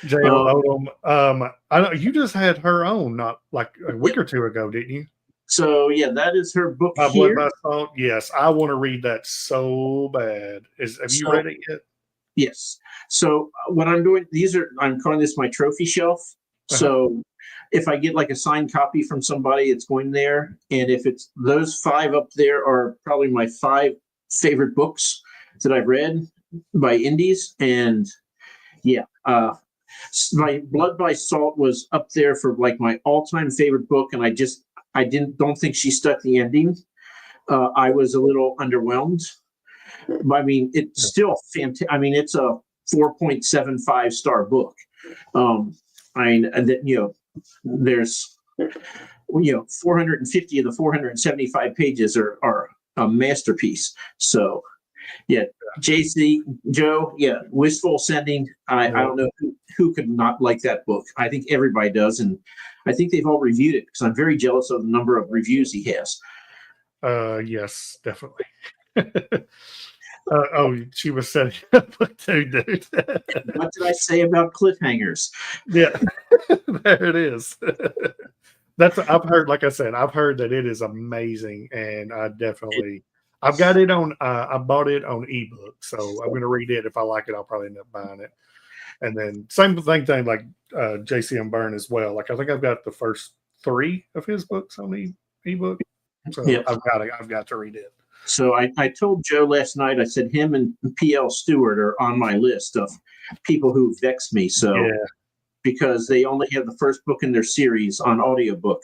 J.L. Odom. I know you just had her own not like a week or two ago, didn't you? So yeah, that is her book My here. Blood, My Salt. Yes, I want to read that so bad. Have you read it yet? Yes. So what I'm doing, I'm calling this my trophy shelf. Uh-huh. So if I get like a signed copy from somebody, it's going there. And if it's those 5 up there are probably my 5 favorite books that I've read by indies. And yeah, my Blood by Salt was up there for like my all-time favorite book. And I don't think she stuck the ending. I was a little underwhelmed. I mean, it's still fantastic. I mean, it's a 4.75 star book. There's 450 of the 475 pages are a masterpiece. So yeah, Joe, wistful sending. I don't know who could not like that book. I think everybody does, and I think they've all reviewed it because I'm very jealous of the number of reviews he has. Yes, definitely. She was setting up too, dude. What did I say about cliffhangers? Yeah, there it is. I've heard, like I said, I've heard that it is amazing, and I've got it on. I bought it on ebook, so I'm going to read it. If I like it, I'll probably end up buying it. And then same thing like JCM Byrne as well. Like I think I've got the first 3 of his books on ebook, so I've got to read it. So I told Joe last night. I said him and P.L. Stewart are on my list of people who vex me. So because they only have the first book in their series on audiobook,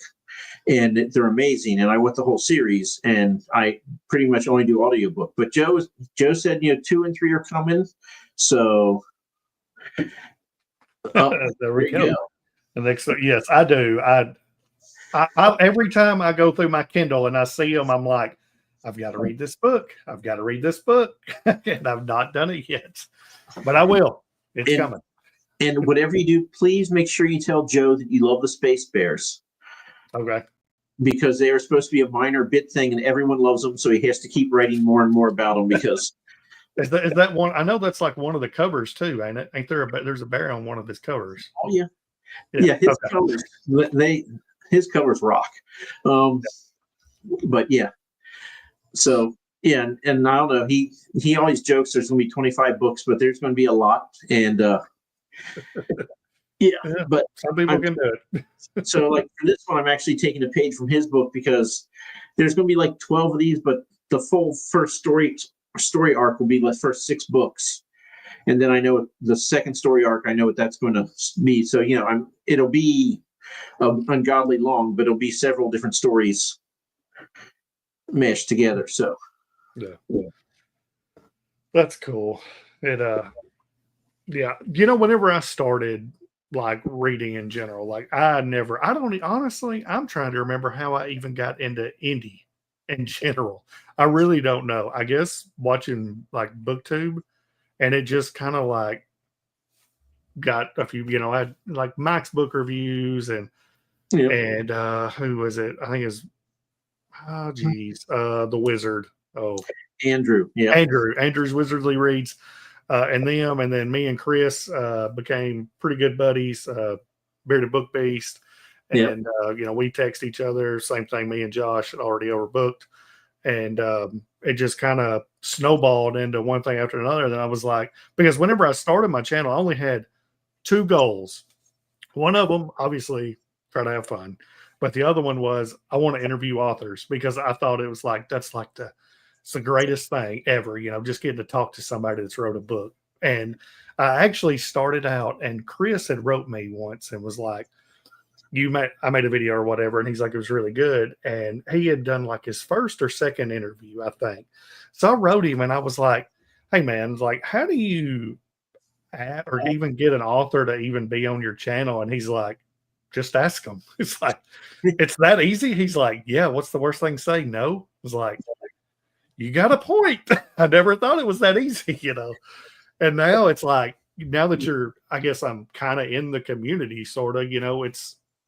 and they're amazing. And I want the whole series, and I pretty much only do audiobook. But Joe said 2 and 3 are coming. So there we go. The next, yes, I do. I every time I go through my Kindle and I see them, I'm like, I've got to read this book. I've got to read this book, and I've not done it yet, but I will. It's coming. And whatever you do, please make sure you tell Joe that you love the Space Bears. Okay. Because they are supposed to be a minor bit thing, and everyone loves them, so he has to keep writing more and more about them. Because is that one? I know that's like one of the covers too, ain't it? Ain't there there's a bear on one of his covers? Oh yeah. His covers, his covers rock. But yeah. So yeah, and I don't know. He always jokes there's going to be 25 books, but there's going to be a lot, and but some people can do it. So like for this one, I'm actually taking a page from his book because there's going to be like 12 of these, but the full first story arc will be the first 6 books, and then I know the second story arc. I know what that's going to be. So it'll be ungodly long, but it'll be several different stories meshed together. So yeah. That's cool. It whenever I started like reading in general, like I'm trying to remember how I even got into indie in general. I really don't know. I guess watching like BookTube, and it just kind of like got a few, I had like Mike's book reviews and who was it? I think it's the Wizard. Andrew. Yeah. Andrew's Wizardly Reads. And then me and Chris became pretty good buddies. Bearded Book Beast, and we text each other. Same thing. Me and Josh had already overbooked, and it just kind of snowballed into one thing after another. Then I was like, because whenever I started my channel, I only had 2 goals. One of them, obviously, try to have fun, but the other one was I want to interview authors because I thought it was like it's the greatest thing ever, just getting to talk to somebody that's wrote a book. And I actually started out, and Chris had wrote me once and was like, I made a video or whatever, and he's like, it was really good. And he had done like his first or second interview, I think. So I wrote him and I was like, hey man, like, how do you or even get an author to even be on your channel? And he's like, just ask them. It's like, it's that easy. He's like, yeah, what's the worst thing to say? No. I was like, you got a point. I never thought it was that easy, And now it's like, now that I guess I'm kind of in the community, sort of,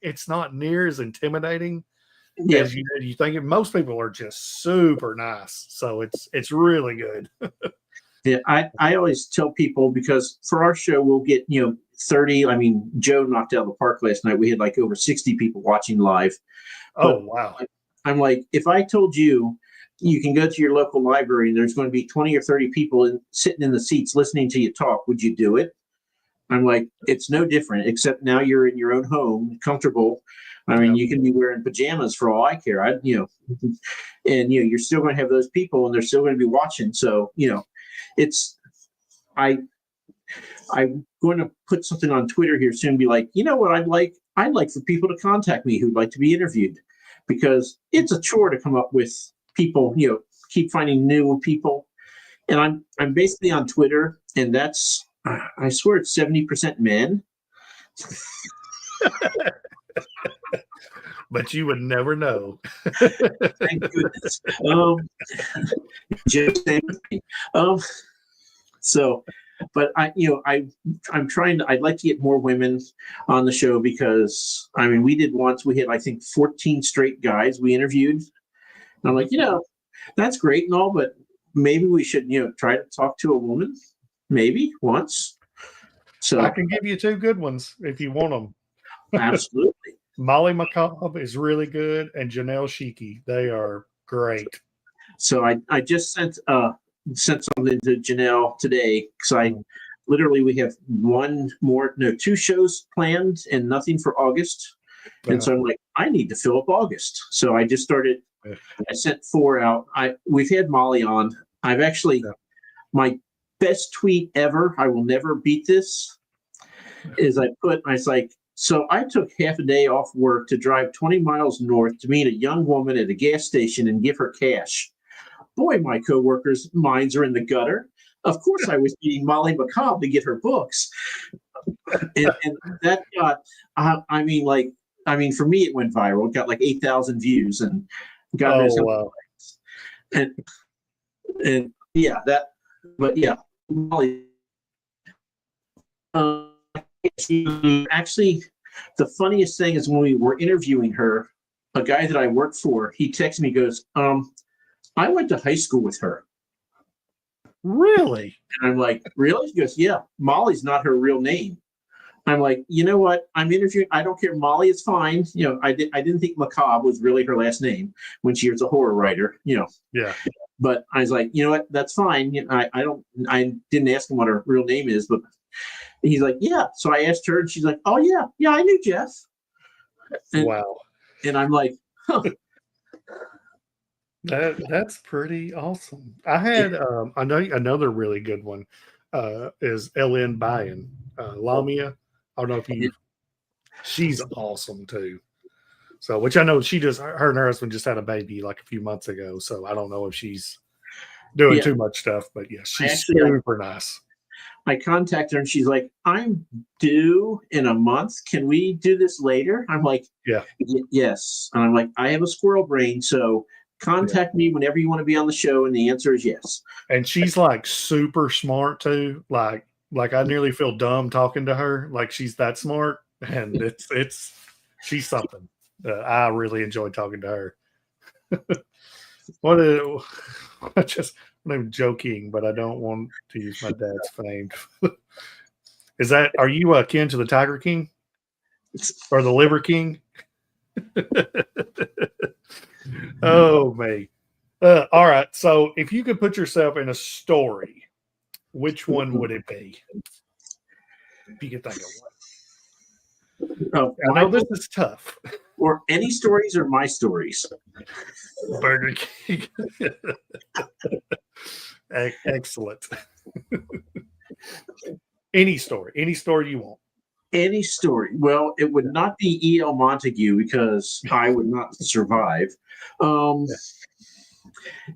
it's not near as intimidating as you think. Most people are just super nice, so it's really good. Yeah, I always tell people, because for our show we'll get 30. I mean, Joe knocked out the park last night. We had like over 60 people watching live. Oh wow! I'm like, if I told you can go to your local library and there's going to be 20 or 30 people sitting in the seats listening to you talk, would you do it? I'm like, it's no different, except now you're in your own home, comfortable. I mean, you can be wearing pajamas for all I care. And you're still going to have those people, and they're still going to be watching. So, I'm going to put something on Twitter here soon. Be like, what I'd like for people to contact me who'd like to be interviewed, because it's a chore to come up with people. Keep finding new people, and I'm basically on Twitter, and that's. I swear it's 70% men. But you would never know. Thank goodness. Just So, but I'm trying to. I'd like to get more women on the show because I mean, we did once. We had I think 14 straight guys we interviewed. And I'm like, that's great and all, but maybe we should try to talk to a woman, maybe once. So I can give you two good ones if you want them. Absolutely. Molly McCobb is really good, and Janelle Sheikey. They are great. So I just sent something to Janelle today because we have two shows planned and nothing for August. And so I'm like, I need to fill up August. So I just started. I sent 4 out. We've had Molly on. I've actually my best tweet ever. I will never beat this. Is I was like, so I took half a day off work to drive 20 miles north to meet a young woman at a gas station and give her cash. Boy, my coworkers' minds are in the gutter. Of course, I was meeting Molly McCobb to get her books, and that got. For me, it went viral. It got like 8,000 views, and God knows how many likes. And yeah, that. But yeah, Molly. Actually, the funniest thing is when we were interviewing her, a guy that I worked for, he texted me, goes, I went to high school with her. Really? And I'm like, really? He goes, yeah, Molly's not her real name. I'm like, you know what? I'm interviewing. I don't care. Molly is fine. I didn't think McCobb was really her last name when she was a horror writer. Yeah. But I was like, you know what? That's fine. I didn't ask him what her real name is, but he's like, yeah. So I asked her, and she's like, oh yeah, I knew Jeff. Wow. And I'm like, huh. That's pretty awesome. I had I know another really good one is Ellen Bayan, Lamia. I don't know if she's awesome too. So, which I know her and her husband just had a baby like a few months ago. So I don't know if she's doing too much stuff, but yeah, she's super nice. I contacted her and she's like, I'm due in a month. Can we do this later? I'm like, yes. And I'm like, I have a squirrel brain, so contact me whenever you want to be on the show. And the answer is yes. And she's like super smart too. Like I nearly feel dumb talking to her. Like she's that smart, and she's something. I really enjoy talking to her. I'm joking, but I don't want to use my dad's fame. Are you akin to the Tiger King or the Liver King? Oh, me. All right. So if you could put yourself in a story, which one would it be? If you could think of one. I know this is tough. Or any stories or my stories? Burger King. Excellent. Any story you want. Any story. Well, it would not be E.L. Montague because I would not survive.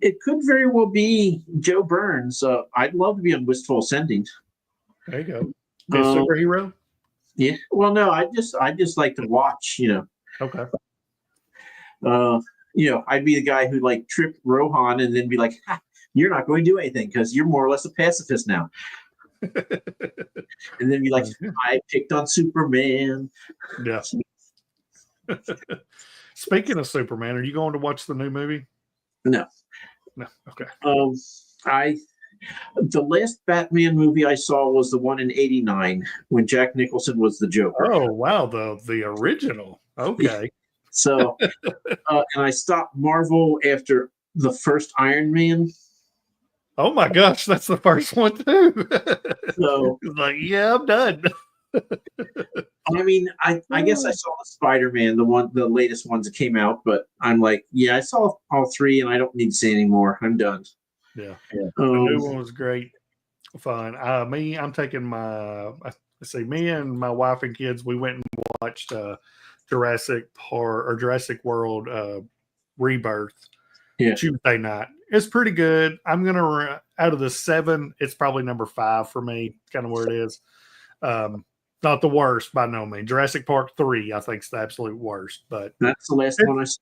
It could very well be Joe Burns. I'd love to be on Wistful Ascending. There you go. Be a superhero? Yeah. Well, no, I just like to watch, Okay. I'd be the guy who like tripped Rohan and then be like, you're not going to do anything because you're more or less a pacifist now. And then be like, I picked on Superman. Yeah. Speaking of Superman, are you going to watch the new movie? No. Okay. The last Batman movie I saw was the one in '89 when Jack Nicholson was the Joker. Oh wow, the original. Okay. So, and I stopped Marvel after the first Iron Man. Oh my gosh, that's the first one too. So, like, yeah, I'm done. I mean, I guess I saw the Spider-Man, the latest ones that came out, but I'm like, yeah, I saw all 3, and I don't need to see any more. I'm done. Yeah. The new one was great. Fun. I'm taking me and my wife and kids, we went and watched Jurassic World Rebirth Tuesday night. It's pretty good. I'm gonna out of the 7, it's probably number 5 for me. Kind of where it is. Not the worst by no means. Jurassic Park 3, I think, is the absolute worst. But that's the last one I saw.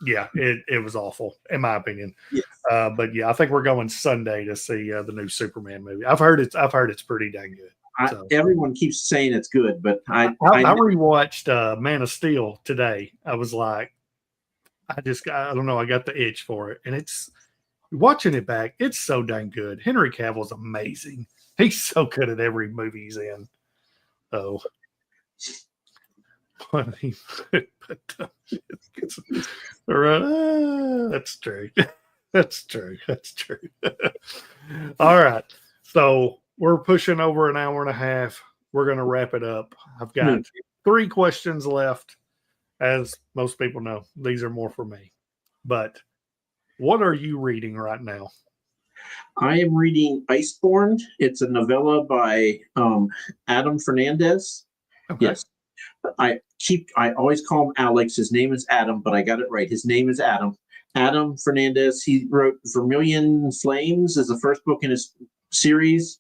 Yeah, it was awful in my opinion. Yes. But yeah, I think we're going Sunday to see the new Superman movie. I've heard it's pretty dang good. So Everyone keeps saying it's good, but I rewatched Man of Steel today. I was like, I don't know, I got the itch for it, and it's watching it back. It's so dang good. Henry Cavill's amazing. He's so good at every movie he's in. Oh, but that's true. That's true. That's true. All right. So we're pushing over an hour and a half. We're going to wrap it up. I've got 3 questions left. As most people know, these are more for me. But what are you reading right now? I am reading Iceborne. It's a novella by Adam Fernandez. Okay. Yes. I always call him Alex. His name is Adam, but I got it right. His name is Adam. Adam Fernandez. He wrote Vermilion Flames as the first book in his series.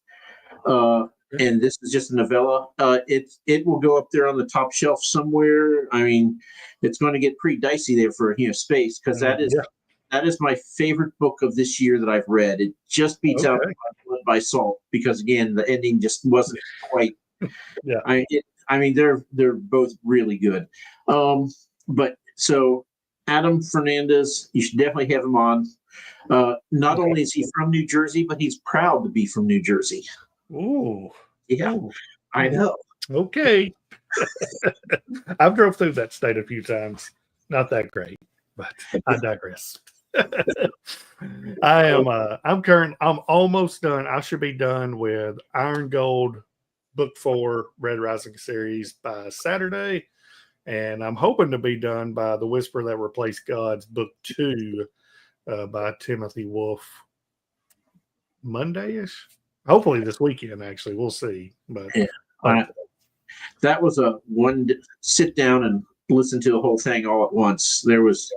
And this is just a novella. It will go up there on the top shelf somewhere. I mean, it's going to get pretty dicey there for space, because that is my favorite book of this year that I've read. It just beats out Blood by Salt, because again, the ending just wasn't quite. Yeah. I mean, they're both really good. But so Adam Fernandez, you should definitely have him on. Not only is he from New Jersey, but he's proud to be from New Jersey. Ooh. Yeah. Ooh. I know. Okay. I've drove through that state a few times. Not that great, but I digress. I'm almost done. I should be done with Iron Gold Book 4 Red Rising series by Saturday, and I'm hoping to be done by The Whisper That Replaced Gods Book 2 by Timothy Wolf Monday-ish. Hopefully this weekend, actually. We'll see. But that was a one sit down and listen to the whole thing all at once. There was,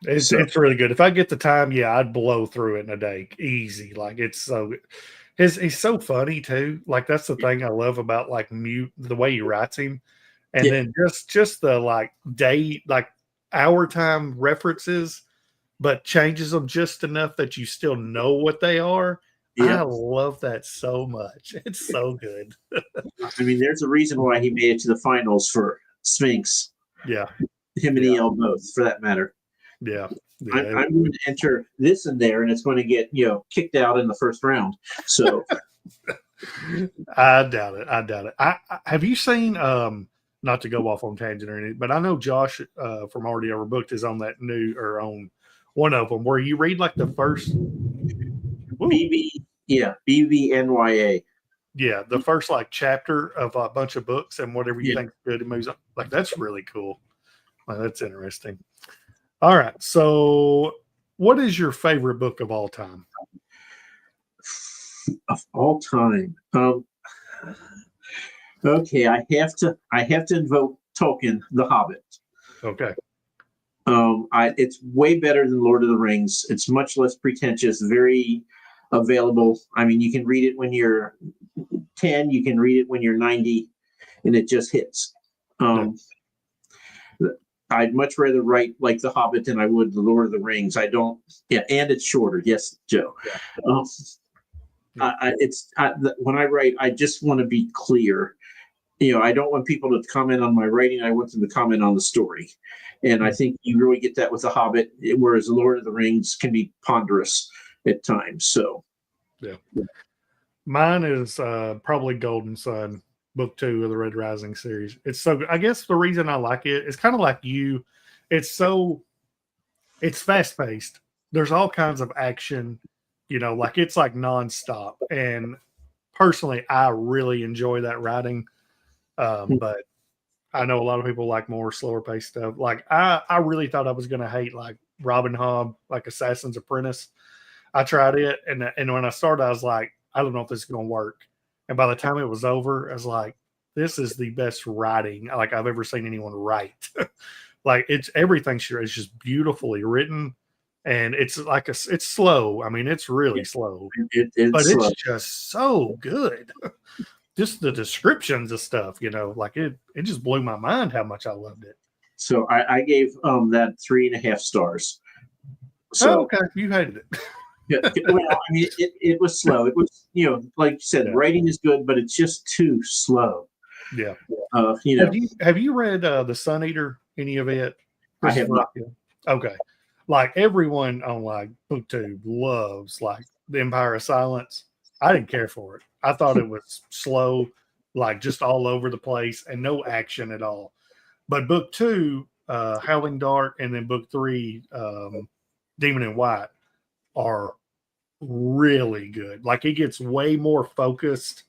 It's really good. If I get the time, I'd blow through it in a day. Easy. Like, it's so good. He's so funny too. Like, that's the thing I love about like the way he writes him. And then just the like day, like hour time references, but changes them just enough that you still know what they are. I love that so much. It's so good. I mean, there's a reason why he made it to the finals for Sphinx. Yeah. Him and EL both, for that matter. Yeah. I'm going to enter this in there, and it's going to get kicked out in the first round. So I doubt it. I have you seen not to go off on tangent or anything, but I know Josh from Already Overbooked is on that on one of them where you read like the first BBNYA. Yeah, the first like chapter of a bunch of books and whatever you think is good, it moves on. Like, that's really cool. Like, that's interesting. All right, so what is your favorite book of all time? Of all time, okay, I have to invoke Tolkien, The Hobbit. Okay. It's way better than Lord of the Rings. It's much less pretentious, very available. I mean, you can read it when you're 10, you can read it when you're 90, and it just hits. I'd much rather write like The Hobbit than I would The Lord of the Rings. I don't. Yeah, and it's shorter. Yes, Joe. When I write, I just want to be clear. I don't want people to comment on my writing. I want them to comment on the story. And I think you really get that with The Hobbit, whereas The Lord of the Rings can be ponderous at times. So, mine is probably Golden Sun, Book 2 of the Red Rising series. It's so good. I guess the reason I like it is kind of like you. It's fast paced. There's all kinds of action. Like, it's like nonstop. And personally, I really enjoy that writing. But I know a lot of people like more slower paced stuff. Like, I really thought I was going to hate like Robin Hood, like Assassin's Apprentice. I tried it, and when I started, I was like, I don't know if this is going to work. And by the time it was over, I was like, this is the best writing like I've ever seen anyone write. Like, everything is just beautifully written, and it's like it's slow. I mean, it's really slow, but slow. It's just so good. Just the descriptions of stuff, like it just blew my mind how much I loved it. So I gave that 3.5 stars. So okay, you hated it. yeah, well, I mean, it was slow. It was, like you said, writing is good, but it's just too slow. Yeah. Have you read The Sun Eater? Any of it? I have not. Okay. Like everyone on like BookTube loves like The Empire of Silence. I didn't care for it. I thought it was slow, like just all over the place and no action at all. But book 2, Howling Dark, and then book 3, Demon in White, are really good. Like it gets way more focused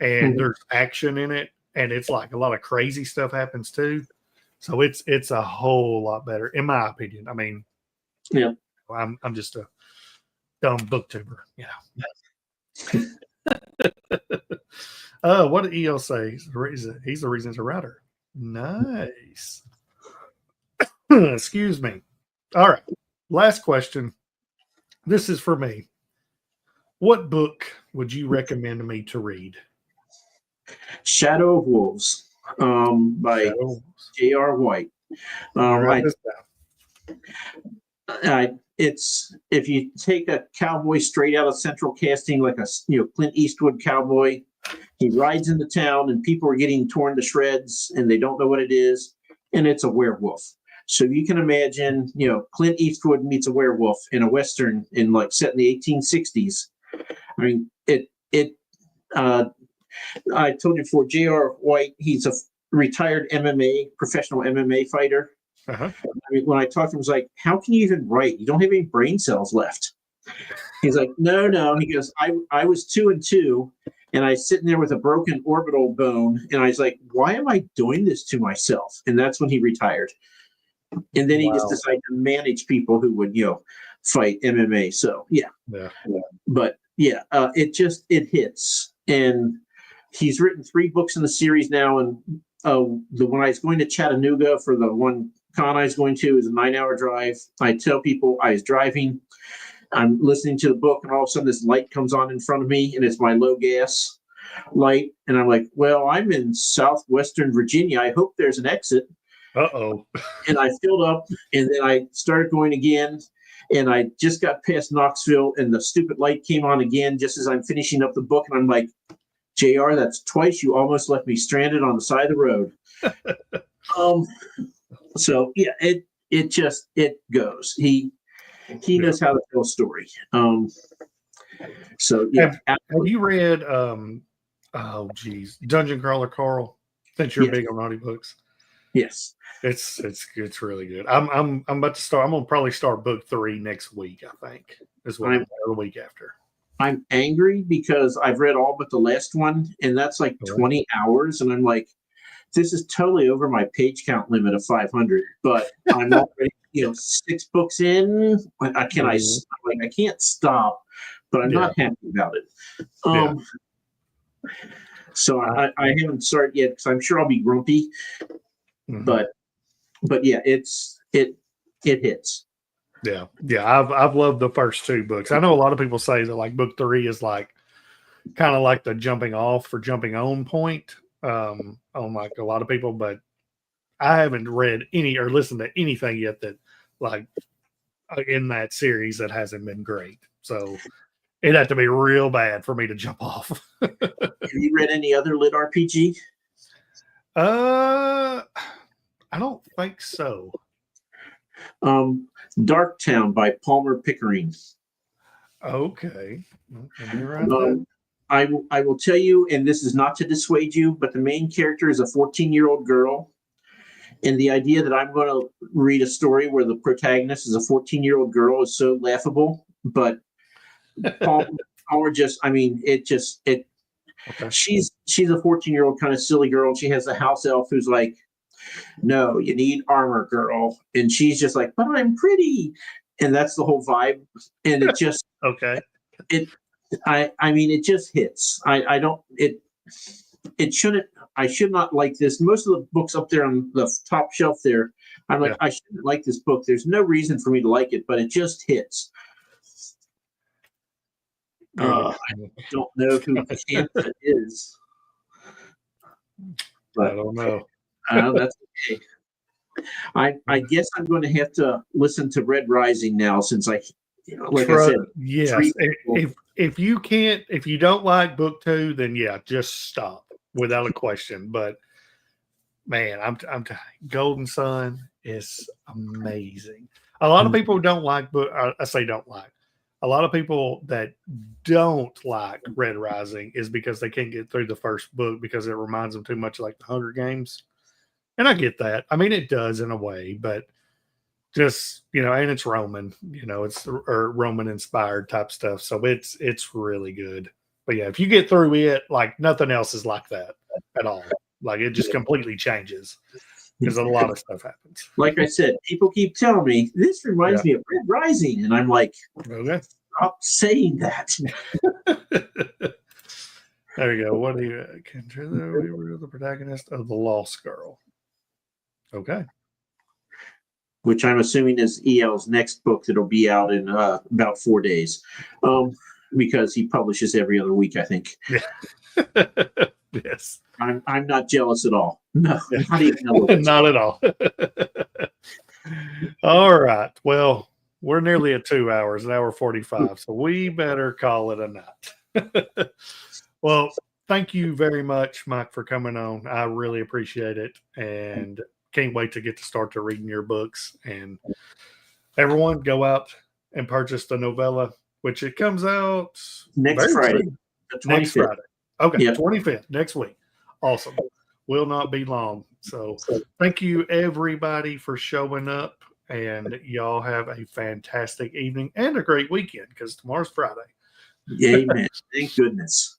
and there's action in it, and it's like a lot of crazy stuff happens too. So it's a whole lot better, in my opinion. I mean, yeah, I'm just a dumb booktuber, what did EL say? He's the reason he's a writer. Nice. Excuse me. All right. Last question. This is for me. What book would you recommend me to read? Shadow of Wolves, by J.R. White. It's if you take a cowboy straight out of Central Casting, like a Clint Eastwood cowboy, he rides into town and people are getting torn to shreds and they don't know what it is, and it's a werewolf. So you can imagine, Clint Eastwood meets a werewolf in a western set in the 1860s. I mean, I told you before, J.R. White, he's a retired professional MMA fighter. Uh-huh. I mean, when I talked to him, I was like, how can you even write? You don't have any brain cells left. He's like, no. He goes, I was 2 and 2, and I was sitting there with a broken orbital bone, and I was like, why am I doing this to myself? And that's when he retired. And then he just decided to manage people who would, fight MMA. So, yeah. But, it hits. And he's written 3 books in the series now, and when I was going to Chattanooga for the one con I was going to, is a 9-hour drive. I tell people I was driving, I'm listening to the book, and all of a sudden this light comes on in front of me, and it's my low gas light. And I'm like, well, I'm in southwestern Virginia. I hope there's an exit. Uh-oh. And I filled up, and then I started going again, and I just got past Knoxville, and the stupid light came on again just as I'm finishing up the book, and I'm like, JR, that's twice you almost left me stranded on the side of the road. So yeah, it goes. He knows how to tell a story. So yeah. Have you read Dungeon Crawler Carl? Since you're big on audiobooks. Yes. It's really good. I'm about to start. I'm gonna probably start book 3 next week, I think. Or the week after. I'm angry because I've read all but the last one, and that's like 20 hours, and I'm like, this is totally over my page count limit of 500. But I'm already, 6 books in. I can't stop, but I'm not happy about it. So I haven't started yet because I'm sure I'll be grumpy. Mm-hmm. But yeah, it hits. Yeah. I've loved the first 2 books. I know a lot of people say that like book 3 is like kind of like the jumping off or jumping on point on like a lot of people, but I haven't read any or listened to anything yet that like in that series that hasn't been great. So it'd have to be real bad for me to jump off. Have you read any other lit RPG? I don't think so. Darktown by Palmer Pickering. Okay. I will tell you, and this is not to dissuade you, but the main character is a 14-year-old girl. And the idea that I'm going to read a story where the protagonist is a 14-year-old girl is so laughable. But Palmer she's a 14-year-old kind of silly girl. She has a house elf who's like, no, you need armor, girl. And she's just like, but I'm pretty. And that's the whole vibe. And it just okay. It just hits. It shouldn't. I should not like this. Most of the books up there on the top shelf there, I'm like, I shouldn't like this book. There's no reason for me to like it, but it just hits. I don't know who Kanta is. But I don't know. That's okay. I guess I'm going to have to listen to Red Rising now, since I said, yes. If you don't like book 2, then yeah, just stop without a question. But man, Golden Sun is amazing. A lot of people don't like book. I say don't like. A lot of people that don't like Red Rising is because they can't get through the first book because it reminds them too much like the Hunger Games. And I get that. I mean, it does in a way, but just, and it's Roman, it's or Roman inspired type stuff. So it's really good. But yeah, if you get through it, like nothing else is like that at all. Like it just completely changes because a lot of stuff happens. Like I said, people keep telling me this reminds me of Red Rising, and I'm like, okay, stop saying that. There you go. What do you consider the protagonist of The Lost Girl? Okay. Which I'm assuming is EL's next book that'll be out in about 4 days, because he publishes every other week, I think. Yeah. Yes. I'm not jealous at all. No, not even a little. Not at all. All right. Well, we're nearly at 2 hours, an hour 45, so we better call it a night. Well, thank you very much, Mike, for coming on. I really appreciate it, and can't wait to get to start to reading your books. And everyone, go out and purchase the novella, which it comes out next Friday. Next Friday. Okay, yep. 25th, next week. Awesome. Will not be long. So thank you, everybody, for showing up. And y'all have a fantastic evening and a great weekend, because tomorrow's Friday. Amen. Thank goodness.